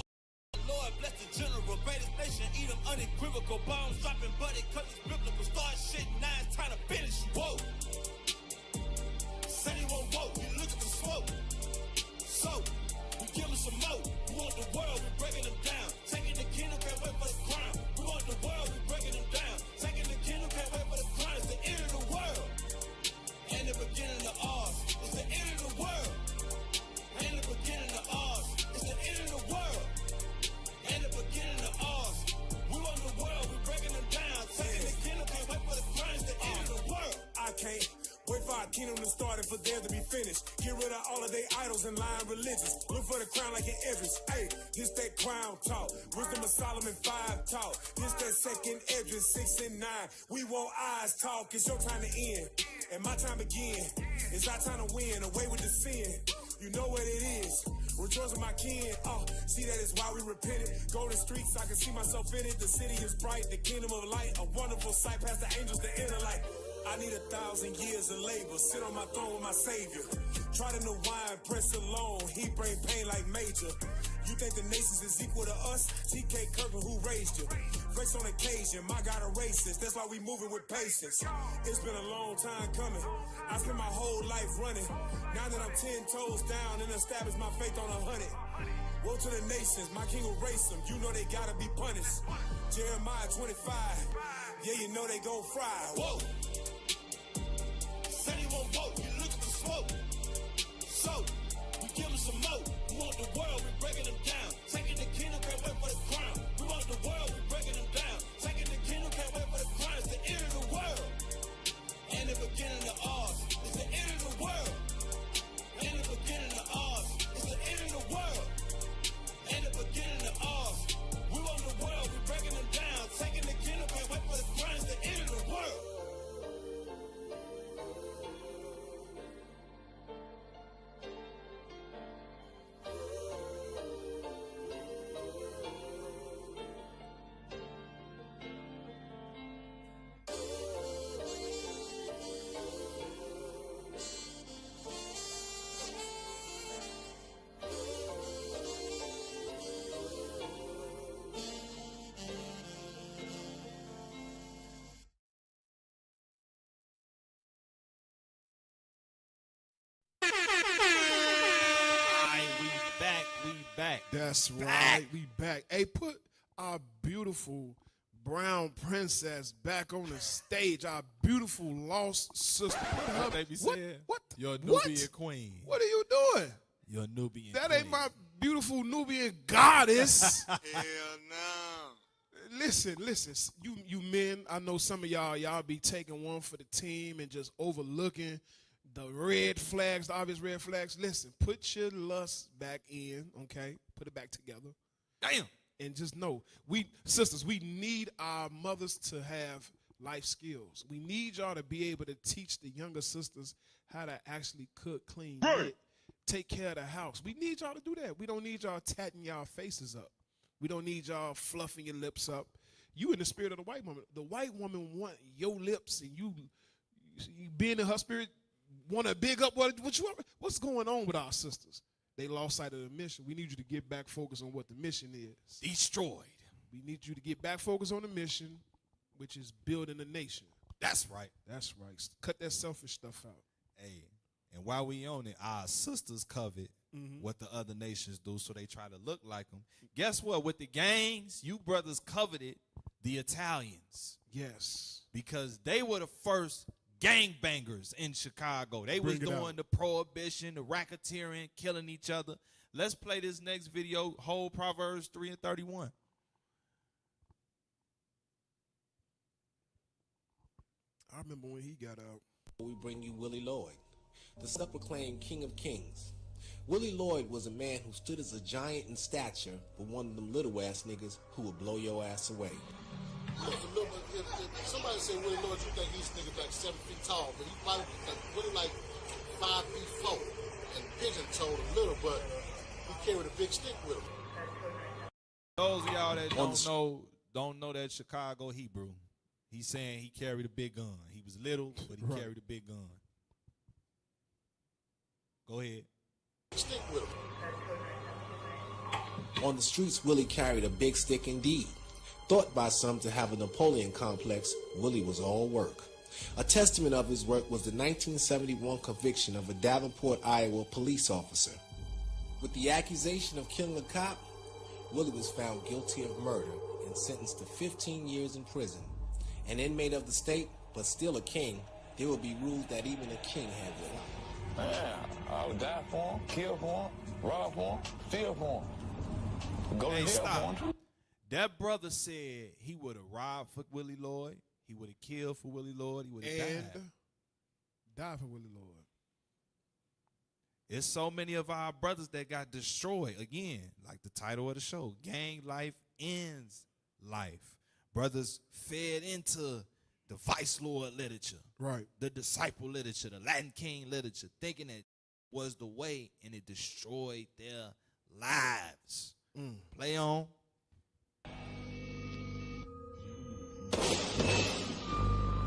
N: Lord bless the general, greatest nation. Eat them unequivocal. Bombs dropping, buddy, cause it's biblical. Start shit, now it's time to finish. Whoa. Said he won't vote, you look at the smoke. So, we give them some more. We want the world, we breaking them down. Taking the kingdom, can't wait for the crown. We want the world, we breaking them down. Taking the kingdom, can't wait for the crown. It's the end of the world. And the beginning of ours. It's the end of the world. And the beginning of ours. It's the end of the world. And the beginning of ours. We want the world, we breaking them down. Taking the kingdom, can't wait for the crown. It's the end of the world.
G: I can't wait for our kingdom to start and for them to be finished. Get rid of all of their idols and lying religions. Look for the crown like an Idris. Hey, this that crown talk. Wisdom of Solomon 5 talk. This that second Idris 6 and 9. We want eyes talk. It's your time to end. And my time again. It's our time to win. Away with the sin. You know what it is. Rejoice with my kin. See that is why we repented. Golden streets, I can see myself in it. The city is bright. The kingdom of light. A wonderful sight past the angels, the inner light. I need 1,000 years of labor. Sit on my throne with my savior. Try to know why and press alone. He bring pain like Major. You think the nations is equal to us? TK Kirkland, who raised you? Face on occasion, my God a racist. That's why we moving with patience. It's been a long time coming. I spent my whole life running. Now that I'm 10 toes down and established my faith on 100. Woe to the nations, my king will race them. You know they gotta be punished. Jeremiah 25. Yeah, you know they gon' fry. Whoa. Said he won't vote, you look at the smoke. So, we give him some more. We want the world, we breaking them down. Taking the kingdom, can't wait for the crown. We want the world, we breaking them down. Taking the kingdom, can't wait for the crown. It's the end of the world. And the beginning of ours. It's the end of the world. And the beginning of ours. It's the end of the world. And the beginning of ours. We want the world, we breaking them down. Taking the kingdom, can't wait for the crown. It's the end of the world.
C: That's right. We back. Hey, put our beautiful brown princess back on the stage. Our beautiful lost sister.
B: What they be saying?
C: What?
B: Your
C: What?
B: Nubian queen.
C: What are you doing?
B: Your Nubian
C: That
B: queen.
C: ain't my beautiful Nubian goddess.
O: Hell no.
C: Listen. You men, I know some of y'all be taking one for the team and just overlooking the red flags, the obvious red flags. Listen, put your lust back in, okay? Put it back together.
B: Damn.
C: And just know, sisters, we need our mothers to have life skills. We need y'all to be able to teach the younger sisters how to actually cook, clean, knit, take care of the house. We need y'all to do that. We don't need y'all tatting y'all faces up. We don't need y'all fluffing your lips up. You in the spirit of the white woman. The white woman want your lips, and you being in her spirit, want to big up what's going on with our sisters. They lost sight of the mission. We need you to get back focused on what the mission is.
B: Destroyed.
C: We need you to get back focused on the mission, which is building a nation.
B: That's right.
C: That's right. Cut that selfish stuff out.
B: Hey, and while we on it, our sisters covet what the other nations do, so they try to look like them. Guess what? With the gangs, you brothers coveted the Italians.
C: Yes.
B: Because they were the first gangbangers in Chicago. They was doing the prohibition, the racketeering, killing each other. Let's play this next video, whole Proverbs 3 and 31.
C: I remember when he got out.
P: We bring you Willie Lloyd, the self-proclaimed King of Kings. Willie Lloyd was a man who stood as a giant in stature, but one of them little ass niggas who would blow your ass away.
O: If somebody say Willie Lloyd, you think he's niggas like 7 feet tall, but he probably really like 5 feet 4 and pigeon-toed a little, but he carried a big stick with him.
B: Those of y'all that don't know that Chicago Hebrew, he's saying he carried a big gun. He was little, but he carried a big gun. Go ahead.
O: Stick with him.
P: On the streets, Willie carried a big stick indeed. Thought by some to have a Napoleon complex, Willie was all work. A testament of his work was the 1971 conviction of a Davenport, Iowa police officer. With the accusation of killing a cop, Willie was found guilty of murder and sentenced to 15 years in prison. An inmate of the state, but still a king, there would be rules that even a king had without.
Q: Man, I would die for him, kill for him, rob for him, steal for him. Go to jail for him.
B: That brother said he would have robbed for Willie Lloyd. He would have killed for Willie Lloyd. He would have
C: died for Willie Lloyd.
B: There's so many of our brothers that got destroyed. Again, like the title of the show, Gang Life Ends Life. Brothers fed into the Vice Lord literature,
C: right?
B: The disciple literature, the Latin King literature, thinking it was the way, and it destroyed their lives. Play on.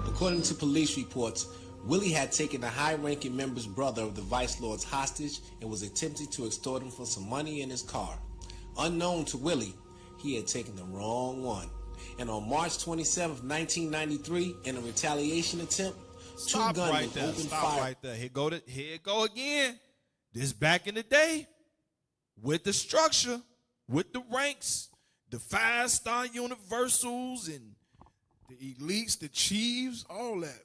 P: According to police reports, Willie had taken the high-ranking member's brother of the Vice Lords hostage and was attempting to extort him for some money in his car. Unknown to Willie, he had taken the wrong one. And on March 27, 1993, in a retaliation attempt, two gunmen opened fire.
B: Right there. Here it go again. This back in the day, with the structure, with the ranks, the 5-star universals and
C: the elites, the chiefs, all that.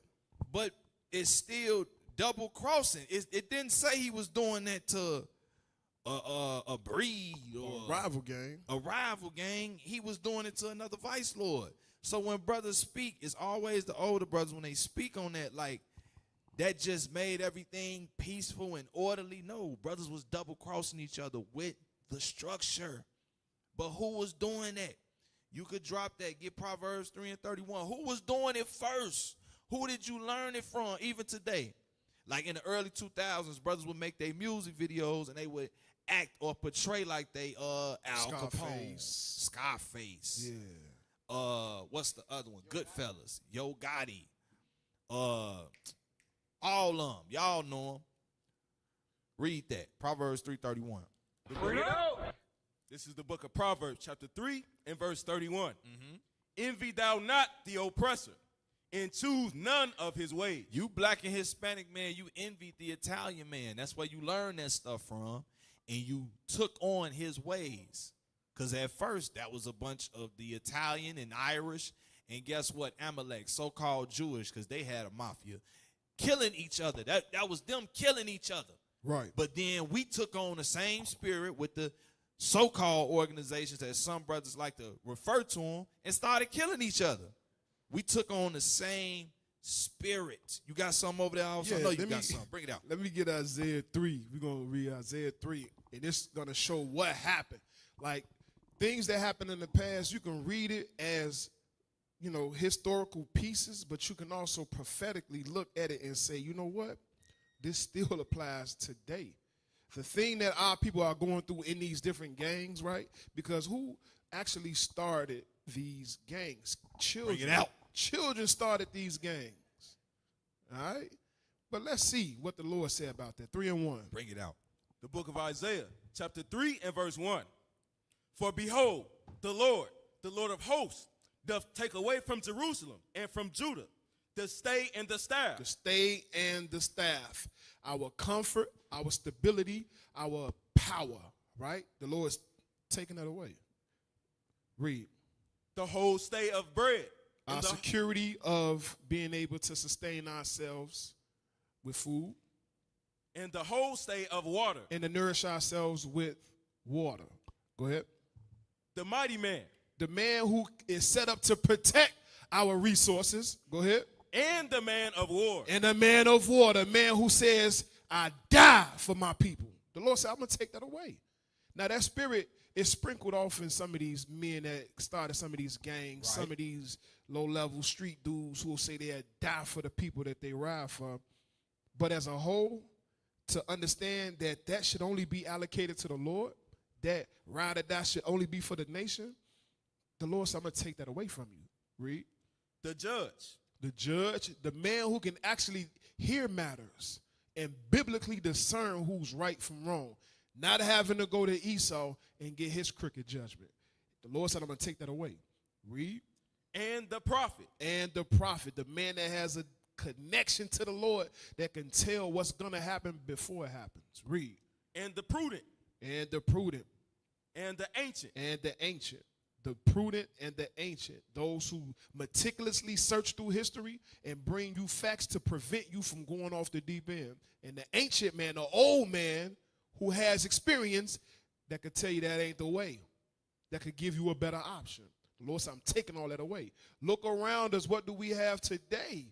B: But it's still double crossing. It didn't say he was doing that to a breed or
C: a rival gang.
B: A rival gang. He was doing it to another vice lord. So when brothers speak, it's always the older brothers when they speak on that, like that just made everything peaceful and orderly. No, brothers was double crossing each other with the structure. But who was doing that? You could drop that, get Proverbs 3 and 31. Who was doing it first? Who did you learn it from even today? Like in the early 2000s, brothers would make their music videos and they would act or portray like they Al Capone, Scarface.
C: Yeah.
B: What's the other one? Goodfellas, Yo Gotti. All of them. Y'all know them. Read that. Proverbs 3:31.
D: Bring it out. This is the book of Proverbs, chapter 3 and verse 31. Envy thou not the oppressor, and choose none of his ways.
B: You black and Hispanic man, you envied the Italian man. That's where you learn that stuff from. and you took on his ways. Because at first, that was a bunch of the Italian and Irish, and guess what? Amalek, so-called Jewish, because they had a mafia, killing each other. That was them killing each other.
C: Right.
B: But then we took on the same spirit with the so-called organizations that some brothers like to refer to them and started killing each other. We took on the same spirit. You got something over there? I know you got something. Bring it out.
C: Let me get Isaiah 3. We're going to read Isaiah 3, and it's going to show what happened. Like, things that happened in the past, you can read it as, you know, historical pieces, but you can also prophetically look at it and say, you know what? This still applies today. The thing that our people are going through in these different gangs, right? Because who actually started these gangs? Children.
B: Bring it out.
C: Children started these gangs. All right? But let's see what the Lord said about that. 3 and 1.
B: Bring it out.
D: The book of Isaiah, chapter 3 and verse 1. For behold, the Lord of hosts, doth take away from Jerusalem and from Judah the stay and the staff.
C: The stay and the staff. Our comfort, our stability, our power, right? The Lord's taking that away. Read.
D: The whole stay of bread.
C: Our security of being able to sustain ourselves with food.
D: And the whole stay of water.
C: And to nourish ourselves with water. Go ahead.
D: The mighty man.
C: The man who is set up to protect our resources. Go ahead.
D: And the man of war.
C: And the man of war. The man who says, I die for my people. The Lord said, I'm going to take that away. Now, that spirit is sprinkled off in some of these men that started some of these gangs, right. Some of these low-level street dudes who will say they'll die for the people that they ride for. But as a whole, to understand that that should only be allocated to the Lord, that ride or die should only be for the nation, the Lord said, I'm going to take that away from you. Read.
D: The judge.
C: The judge, the man who can actually hear matters and biblically discern who's right from wrong, not having to go to Esau and get his crooked judgment. The Lord said, I'm going to take that away. Read.
D: And the prophet.
C: And the prophet, the man that has a connection to the Lord that can tell what's going to happen before it happens. Read.
D: And the prudent.
C: And the prudent.
D: And the ancient.
C: And the ancient. The prudent and the ancient, those who meticulously search through history and bring you facts to prevent you from going off the deep end. And the ancient man, the old man who has experience that could tell you that ain't the way, that could give you a better option. The Lord said, I'm taking all that away. Look around us. What do we have today?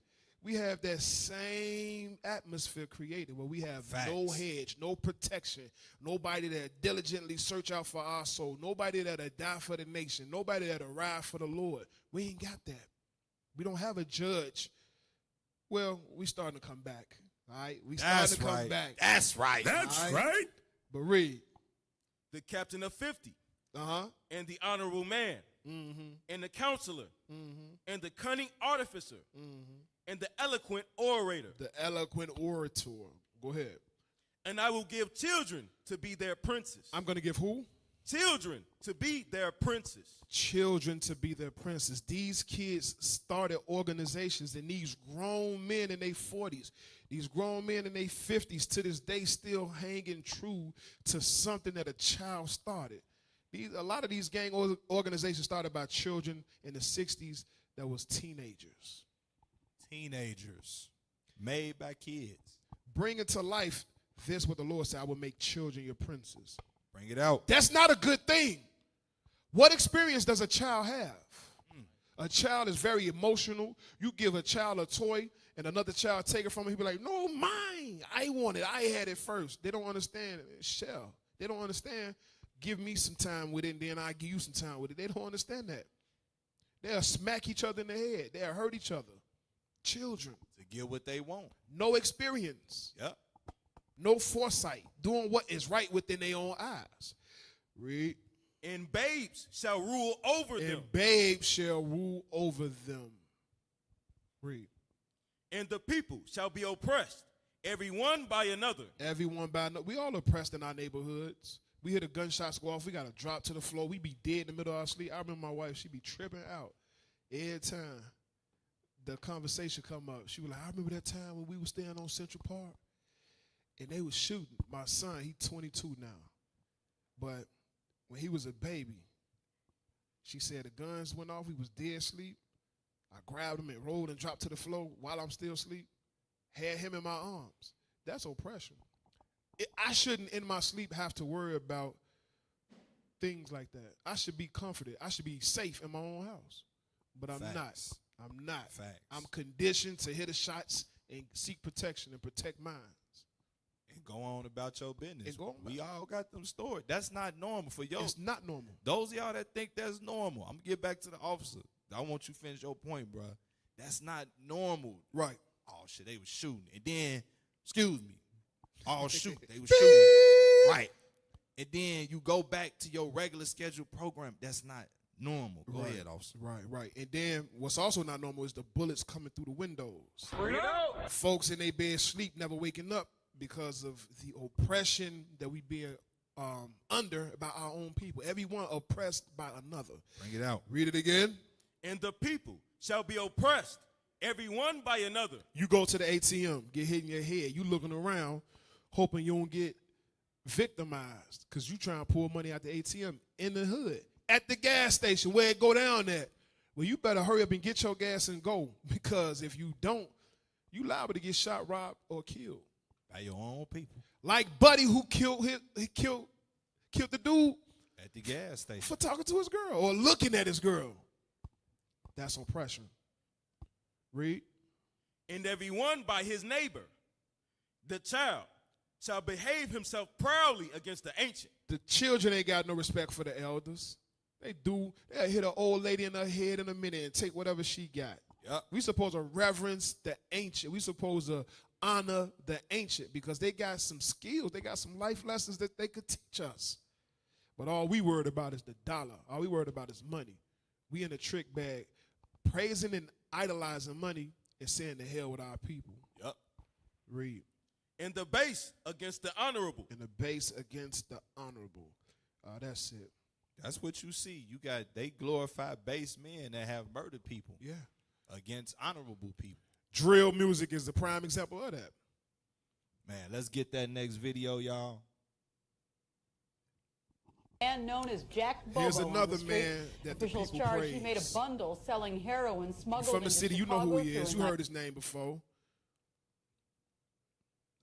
C: We have that same atmosphere created where we have facts. No hedge, no protection, nobody that diligently search out for our soul, nobody that'll die for the nation, nobody that'll ride for the Lord. We ain't got that. We don't have a judge. Well, we starting to come back. All right? We starting to come back.
B: That's right.
C: That's right. But read.
D: The captain of 50.
C: Uh-huh.
D: And the honorable man.
C: Mm-hmm.
D: And the counselor.
C: Mm-hmm.
D: And the cunning artificer.
C: Mm-hmm.
D: And the eloquent orator.
C: The eloquent orator. Go ahead.
D: And I will give children to be their princes.
C: I'm going to give who?
D: Children to be their princes.
C: Children to be their princes. These kids started organizations, and these grown men in their 40s, these grown men in their 50s to this day still hanging true to something that a child started. A lot of these gang organizations started by children in the 60s that was teenagers.
B: Teenagers made by kids.
C: Bring it to life. This what the Lord said, I will make children your princes.
B: Bring it out.
C: That's not a good thing. What experience does a child have? A child is very emotional. You give a child a toy and another child take it from him. He'll be like, no, mine. I want it. I had it first. They don't understand. Shell. They don't understand. Give me some time with it and then I'll give you some time with it. They don't understand that. They'll smack each other in the head. They'll hurt each other. Children.
B: To get what they want.
C: No experience.
B: Yep.
C: No foresight. Doing what is right within their own eyes. Read.
D: And babes shall rule over them.
C: And babes shall rule over them. Read.
D: And the people shall be oppressed, every one by another.
C: Everyone by another. We all oppressed in our neighborhoods. We hear the gunshots go off. We got to drop to the floor. We be dead in the middle of our sleep. I remember my wife, she be tripping out every time the conversation come up. She was like, I remember that time when we were staying on Central Park and they was shooting. My son, he 22 now. But when he was a baby, she said the guns went off. He was dead asleep. I grabbed him and rolled and dropped to the floor while I'm still asleep. Had him in my arms. That's oppression. I shouldn't, in my sleep, have to worry about things like that. I should be comforted. I should be safe in my own house. But I'm not. I'm not.
B: Facts.
C: I'm conditioned to hit the shots and seek protection and protect mine.
B: And go on about your business.
C: And go on
B: we all got them stored. That's not normal for y'all.
C: It's not normal.
B: Those of y'all that think that's normal, I'm going to get back to the officer. I want you to finish your point, bro. That's not normal.
C: Right.
B: Oh, shit, they was shooting. And then, excuse me, oh, shoot, they was shooting. Right. And then you go back to your regular scheduled program. That's not normal. Go ahead, officer.
C: Right. And then what's also not normal is the bullets coming through the windows.
L: Bring it out.
C: Folks in their bed sleep, never waking up because of the oppression that we being under by our own people. Everyone oppressed by another.
B: Bring it out.
C: Read it again.
E: And the people shall be oppressed, every one by another.
C: You go to the ATM, get hit in your head. You looking around, hoping you don't get victimized because you trying to pull money out the ATM in the hood. At the gas station, where it go down at. Well, you better hurry up and get your gas and go, because if you don't, you liable to get shot, robbed, or killed.
B: By your own people.
C: Like Buddy, who killed the dude
B: at the gas station
C: for talking to his girl or looking at his girl. That's oppression. Read.
E: And every one by his neighbor. The child shall behave himself proudly against the ancient.
C: The children ain't got no respect for the elders. They do. They'll hit an old lady in her head in a minute and take whatever she got.
B: Yep.
C: We supposed to reverence the ancient. We supposed to honor the ancient because they got some skills. They got some life lessons that they could teach us. But all we worried about is the dollar. All we worried about is money. We in a trick bag, praising and idolizing money and saying to hell with our people.
B: Yep.
C: Read.
E: And the base against the honorable.
C: And the base against the honorable. That's it.
B: That's what you see. They glorify base men that have murdered people.
C: Yeah.
B: Against honorable people.
C: Drill music is the prime example of that.
B: Man, let's get that next video, y'all.
V: Man known as Jack Bobo.
C: Here's
V: on
C: another
V: the street.
C: man that the
V: Officials
C: people
V: charge
C: praise.
V: he made a bundle selling heroin smuggled
C: From the
V: into
C: city, you know who he is. You heard his name before.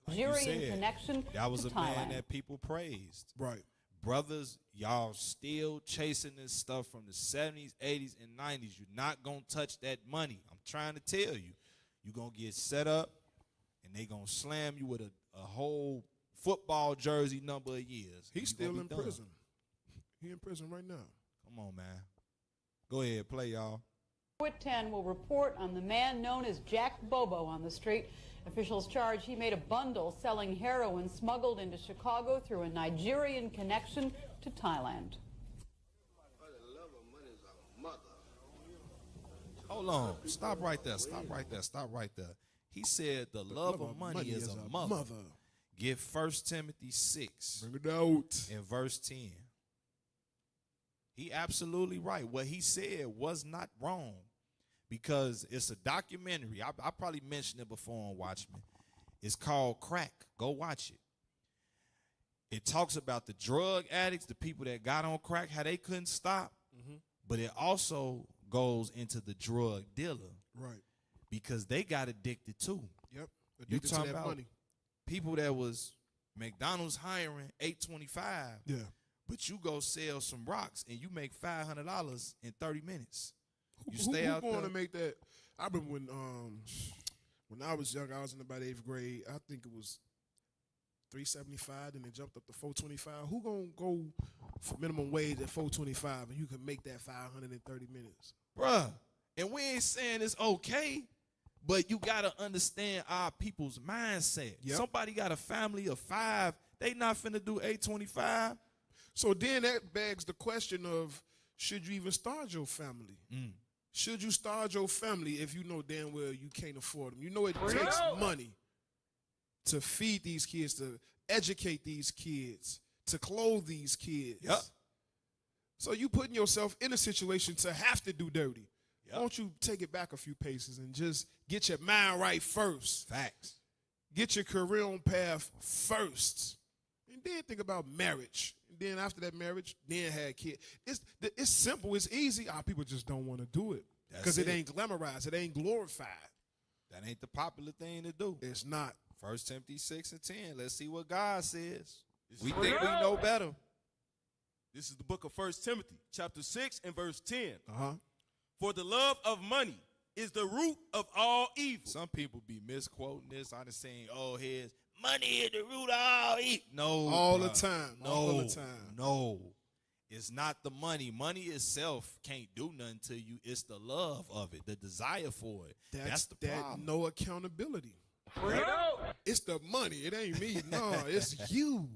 V: Nigerian connection
B: that was
V: to
B: a
V: Thailand.
B: man that people praised.
C: Right.
B: Brothers, y'all still chasing this stuff from the 70s, 80s, and 90s. You're not going to touch that money. I'm trying to tell you. You're going to get set up, and they going to slam you with a whole football jersey number of years.
C: He's still in prison. He in prison right now.
B: Come on, man. Go ahead, play, y'all.
V: At 10 will report on the man known as Jack Bobo on the street. Officials charge he made a bundle selling heroin smuggled into Chicago through a Nigerian connection to Thailand.
B: Hold on. Stop right there. Stop right there. Stop right there. He said the love of money is a mother. Get 1 Timothy 6.
C: Bring it out.
B: In verse 10. He absolutely right. What he said was not wrong, because it's a documentary. I probably mentioned it before on Watchman. It's called Crack. Go watch it. It talks about the drug addicts, the people that got on crack, how they couldn't stop.
C: Mm-hmm.
B: But it also goes into the drug dealer.
C: Right.
B: Because they got addicted too.
C: Yep.
B: You
C: Addicted to
B: talking
C: that
B: about
C: money.
B: people that was McDonald's hiring $8.25.
C: Yeah.
B: But you go sell some rocks and you make $500 in 30 minutes. You
C: Who
B: stay out
C: going
B: there.
C: to make that? I remember when I was young, I was in about 8th grade. I think it was $3.75, and it jumped up to $4.25. Who gonna go for minimum wage at $4.25 and you can make that 530 minutes?
B: Bruh, and we ain't saying it's okay, but you gotta understand our people's mindset.
C: Yep.
B: Somebody got a family of 5, they not finna do $8.25.
C: So then that begs the question of, should you even start your family? Should you start your family if you know damn well you can't afford them? You know it takes money to feed these kids, to educate these kids, to clothe these kids.
B: Yep.
C: So you putting yourself in a situation to have to do dirty. Why don't you take it back a few paces and just get your mind right first?
B: Facts.
C: Get your career on path first. And then think about marriage. then after that marriage, then had kids. It's simple. It's easy. Our people just don't want to do it because it ain't glamorized. It ain't glorified.
B: That ain't the popular thing to do.
C: It's not.
B: 1 Timothy 6:10. Let's see what God says. We think we know better.
D: This is the book of 1 Timothy, chapter 6 and verse 10.
C: Uh-huh.
D: For the love of money is the root of all evil.
B: Some people be misquoting this. I'm just saying, oh, here's money is the root of all evil. No.
C: All the time.
B: No.
C: All the time.
B: No. It's not the money. Money itself can't do nothing to you. It's the love of it, the desire for it. That's the problem.
C: No accountability. It's the money. It ain't me. No, it's you.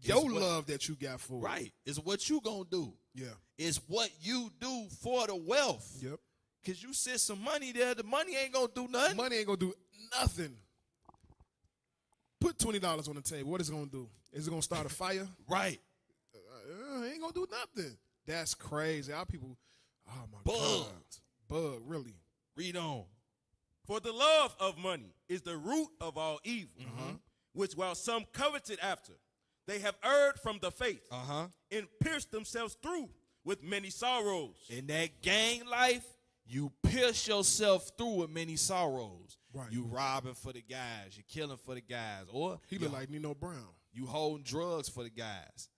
C: Your love that you got for it.
B: Right. It's what you gonna do.
C: Yeah.
B: It's what you do for the wealth.
C: Yep.
B: Because you sit some money there, the money ain't gonna do nothing.
C: Money ain't gonna do nothing. Put $20 on the table. What is it gonna do? Is it gonna start a fire?
B: Right.
C: Ain't gonna do nothing. That's crazy. Our people, oh my
B: God.
C: Bug, really.
B: Read on.
D: For the love of money is the root of all evil, which while some coveted after, they have erred from the faith and pierced themselves through with many sorrows.
B: In that gang life, you pierce yourself through with many sorrows.
C: Right.
B: You robbing for the guys. You killing for the guys. Or
C: he look like Nino Brown.
B: You holding drugs for the guys.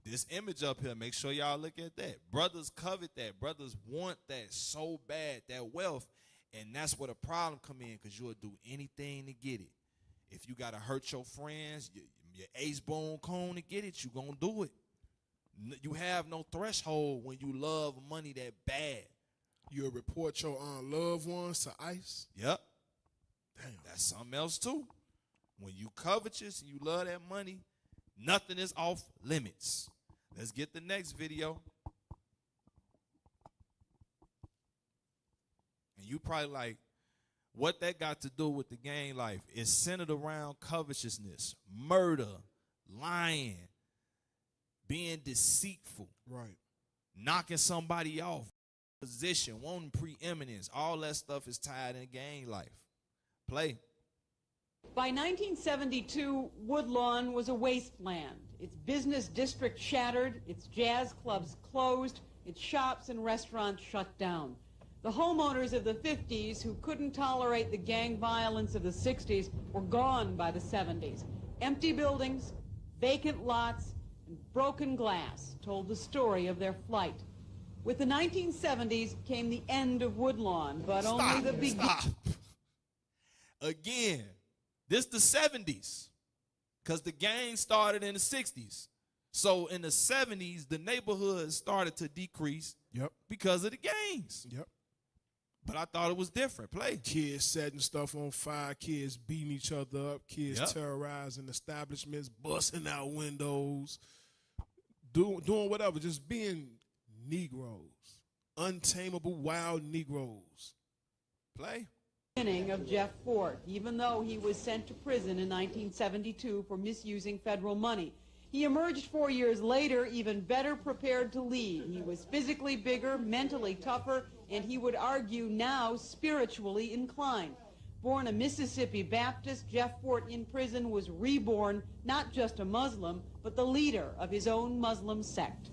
B: This image up here, make sure y'all look at that. Brothers covet that. Brothers want that so bad, that wealth. And that's where the problem come in, because you'll do anything to get it. If you got to hurt your friends, your ace bone cone to get it, you going to do it. You have no threshold when you love money that bad.
C: You'll report your loved ones to ICE?
B: Yep.
C: Damn.
B: That's something else too. When you covetous and you love that money, nothing is off limits. Let's get the next video. And you probably like, what that got to do with the gang life? It's centered around covetousness, murder, lying, being deceitful,
C: right?
B: Knocking somebody off, position, wanting preeminence. All that stuff is tied in gang life. Play.
V: By 1972, Woodlawn was a wasteland. Its business district shattered, its jazz clubs closed, its shops and restaurants shut down. The homeowners of the 50s who couldn't tolerate the gang violence of the 60s were gone by the 70s. Empty buildings, vacant lots, and broken glass told the story of their flight. With the 1970s came the end of Woodlawn, but only the beginning.
B: Again, this the 70s, because the gang started in the 60s. So in the 70s, the neighborhoods started to decrease because of the gangs.
C: Yep.
B: But I thought it was different. Play.
C: Kids setting stuff on fire, kids beating each other up, kids terrorizing establishments, busting out windows, doing whatever, just being Negroes, untamable wild Negroes.
B: Play.
V: Of Jeff Fort, even though he was sent to prison in 1972 for misusing federal money. He emerged 4 years later even better prepared to lead. He was physically bigger, mentally tougher, and he would argue now spiritually inclined. Born a Mississippi Baptist, Jeff Fort in prison was reborn, not just a Muslim, but the leader of his own Muslim sect.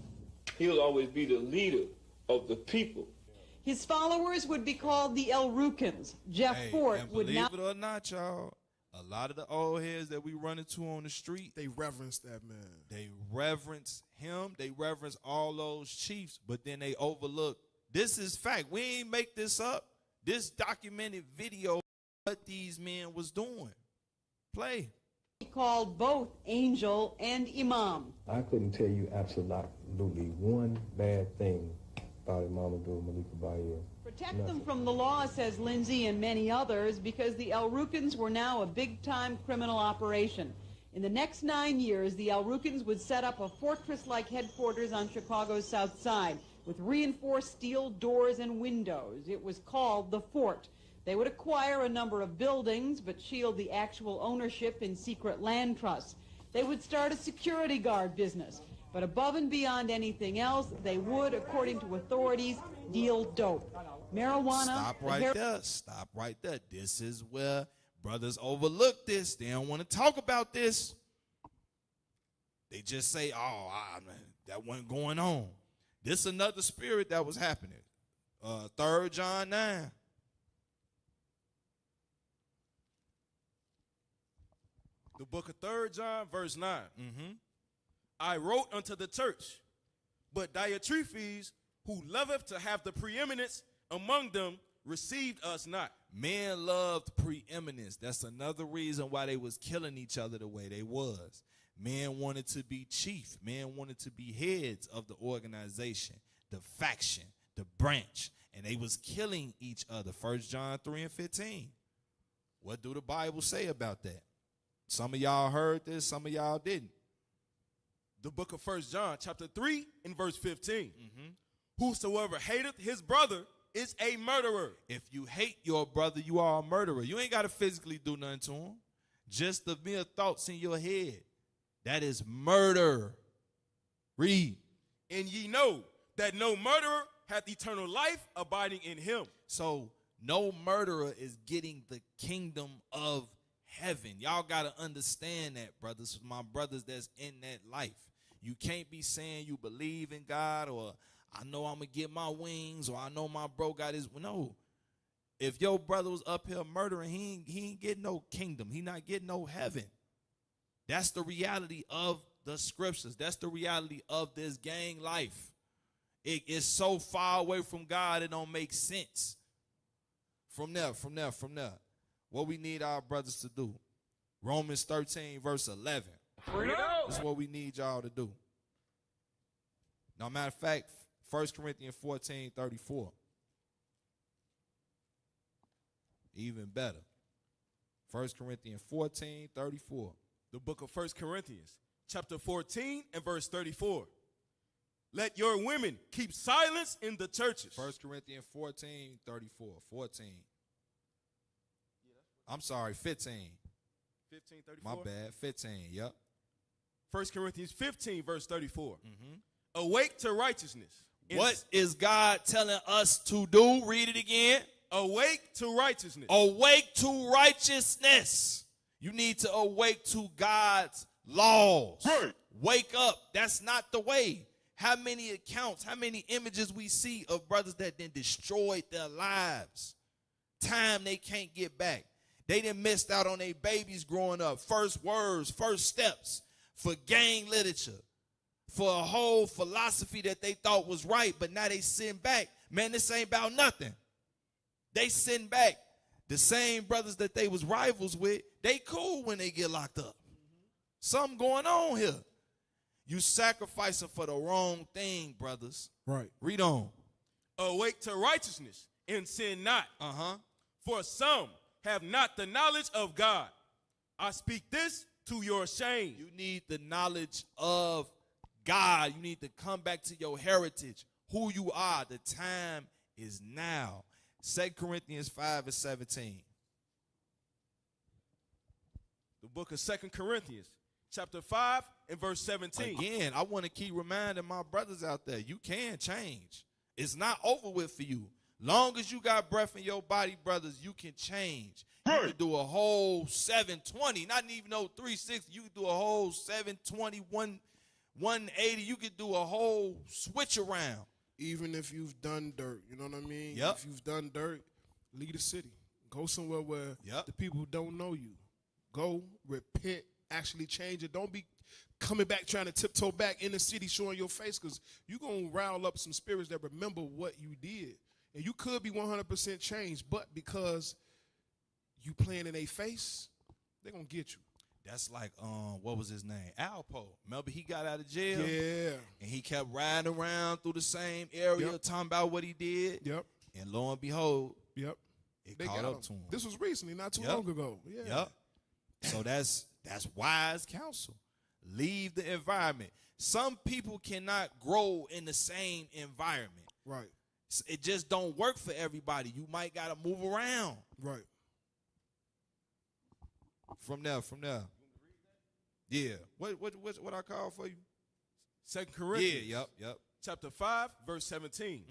H: He'll always be the leader of the people.
V: His followers would be called the El Rukins. Jeff Fort would
B: not. Believe it or not, y'all, a lot of the old heads that we run into on the street,
C: they reverence that man.
B: They reverence him. They reverence all those chiefs, but then they overlook. This is fact. We ain't make this up. This documented video, what these men was doing. Play.
V: He called both angel and imam.
R: I couldn't tell you absolutely one bad thing about Imam Abdul Malik Abaye.
V: Protect them from the law, says Lindsay and many others, because the El Rukins were now a big-time criminal operation. In the next 9 years, the El Rukins would set up a fortress-like headquarters on Chicago's South Side with reinforced steel doors and windows. It was called the Fort. They would acquire a number of buildings, but shield the actual ownership in secret land trusts. They would start a security guard business. But above and beyond anything else, they would, according to authorities, deal dope. Marijuana.
B: Stop right there. Stop right there. This is where brothers overlook this. They don't want to talk about this. They just say, oh, man, that wasn't going on. This another spirit that was happening. 3 John 9.
E: The book of 3 John, verse 9. I wrote unto the church, but Diotrephes, who loveth to have the preeminence among them, received us not.
B: Men loved preeminence. That's another reason why they was killing each other the way they was. Men wanted to be chief. Men wanted to be heads of the organization, the faction, the branch, and they was killing each other. 1 John 3 and 15. What do the Bible say about that? Some of y'all heard this, some of y'all didn't.
E: The book of 1 John, chapter 3 and verse 15. Whosoever hateth his brother is a murderer.
B: If you hate your brother, you are a murderer. You ain't got to physically do nothing to him. Just the mere thoughts in your head. That is murder. Read.
E: And ye know that no murderer hath eternal life abiding in him.
B: So no murderer is getting the kingdom of heaven. Y'all got to understand that, brothers. My brothers that's in that life. You can't be saying you believe in God, or I know I'm going to get my wings, or I know my bro got his. No. If your brother was up here murdering, he ain't getting no kingdom. He not getting no heaven. That's the reality of the scriptures. That's the reality of this gang life. It is so far away from God, it don't make sense. From there. What we need our brothers to do. Romans 13, verse 11. This is what we need y'all to do. Now, matter of fact, 1 Corinthians 14, 34. Even better. 1 Corinthians 14, 34.
E: The book of 1 Corinthians, chapter 14 and verse 34. Let your women keep silence in the churches.
B: 1 Corinthians 14, 34. 14. I'm sorry, 15.
E: 15, 34?
B: My bad, 15, yep.
E: 1 Corinthians 15, verse 34. Awake to righteousness.
B: What is God telling us to do? Read it again.
E: Awake to righteousness.
B: Awake to righteousness. You need to awake to God's laws.
E: Right.
B: Wake up. That's not the way. How many accounts, how many images we see of brothers that then destroyed their lives? Time they can't get back. They done missed out on their babies growing up. First words, first steps for gang literature, for a whole philosophy that they thought was right, but now they sitting back. Man, this ain't about nothing. They sitting back. The same brothers that they was rivals with, they cool when they get locked up. Something going on here. You sacrificing for the wrong thing, brothers.
C: Right.
B: Read on.
E: Awake to righteousness and sin not. For some have not the knowledge of God. I speak this to your shame.
B: You need the knowledge of God. You need to come back to your heritage, who you are. The time is now. 2 Corinthians 5 and 17.
E: The book of 2 Corinthians, chapter 5 and verse 17.
B: Again, I want to keep reminding my brothers out there, you can change. It's not over with for you. Long as you got breath in your body, brothers, you can change. You can do a whole 720, not even no 360. You can do a whole 720, 180. You can do a whole switch around.
C: Even if you've done dirt, you know what I mean?
B: Yep.
C: If you've done dirt, leave the city. Go somewhere where the people don't know you. Go, repent, actually change it. Don't be coming back trying to tiptoe back in the city showing your face, because you're going to rile up some spirits that remember what you did. And you could be 100% changed, but because you playing in their face, they're going to get you.
B: That's like, what was his name? Alpo. Remember he got out of jail?
C: Yeah.
B: And he kept riding around through the same area talking about what he did.
C: Yep.
B: And lo and behold,
C: it
B: they caught up to him.
C: This was recently, not too long ago. Yeah.
B: Yep. So that's wise counsel. Leave the environment. Some people cannot grow in the same environment.
C: Right.
B: It just don't work for everybody. You might got to move around.
C: Right.
B: From there. Yeah. What I call for you?
E: 2 Corinthians.
B: Yeah, yep.
E: Chapter 5, verse 17.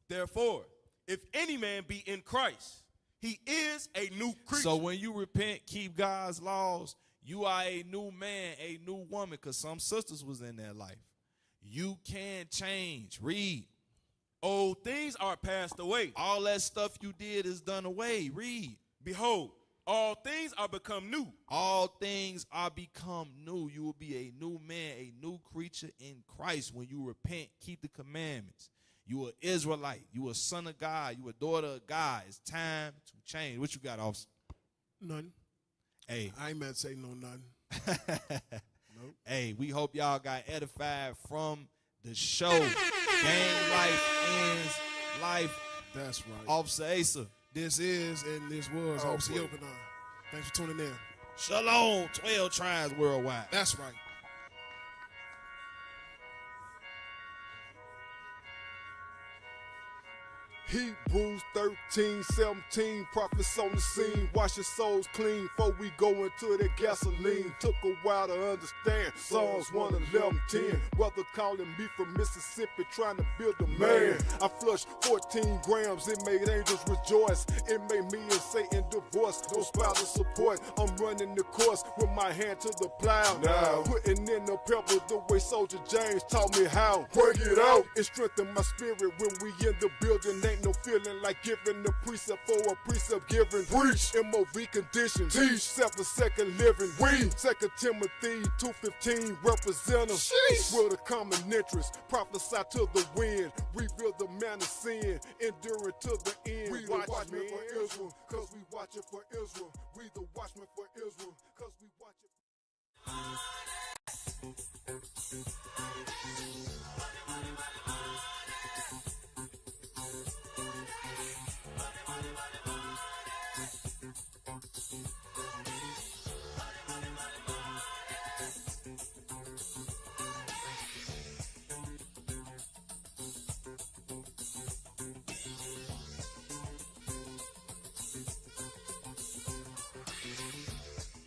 E: Therefore, if any man be in Christ, he is a new creature.
B: So when you repent, keep God's laws, You are a new man, a new woman, because some sisters was in their life. You can change. Read.
E: Old things are passed away.
B: All that stuff you did is done away. Read.
E: Behold, all things are become new.
B: All things are become new. You will be a new man, a new creature in Christ when you repent, keep the commandments. You are Israelite. You are a son of God. You are a daughter of God. It's time to change. What you got, officer?
C: None.
B: Hey.
C: I ain't meant to say no none. Nope.
B: Hey, we hope y'all got edified from the show. Gang life ends life.
C: That's right.
B: Officer Asa.
C: This is and this was Officer Yokonon. Thanks for tuning in.
B: Shalom, 12 tribes worldwide.
C: That's right.
S: Hebrews 13:17, prophets on the scene, wash your souls clean before we go into the gasoline. Took a while to understand, Psalms 1:11-10. Brother calling me from Mississippi, trying to build a man. I flushed 14 grams, it made angels rejoice. It made me and Satan divorce, no spousal support. I'm running the course with my hand to the plow. Now, putting in the pebble the way Soldier James taught me how. Break it out. It strengthened my spirit when we in the building. Ain't no feeling like giving the precept for a precept given. Preach, MOV condition. Teach, 7-second living. We, 2 Timothy 2:15, represent them. With a common interest, prophesy to the wind. Reveal the man of sin, enduring to the end. We the watchmen for Israel, cause we watch it for Israel. We the watchmen for Israel, cause we watch it for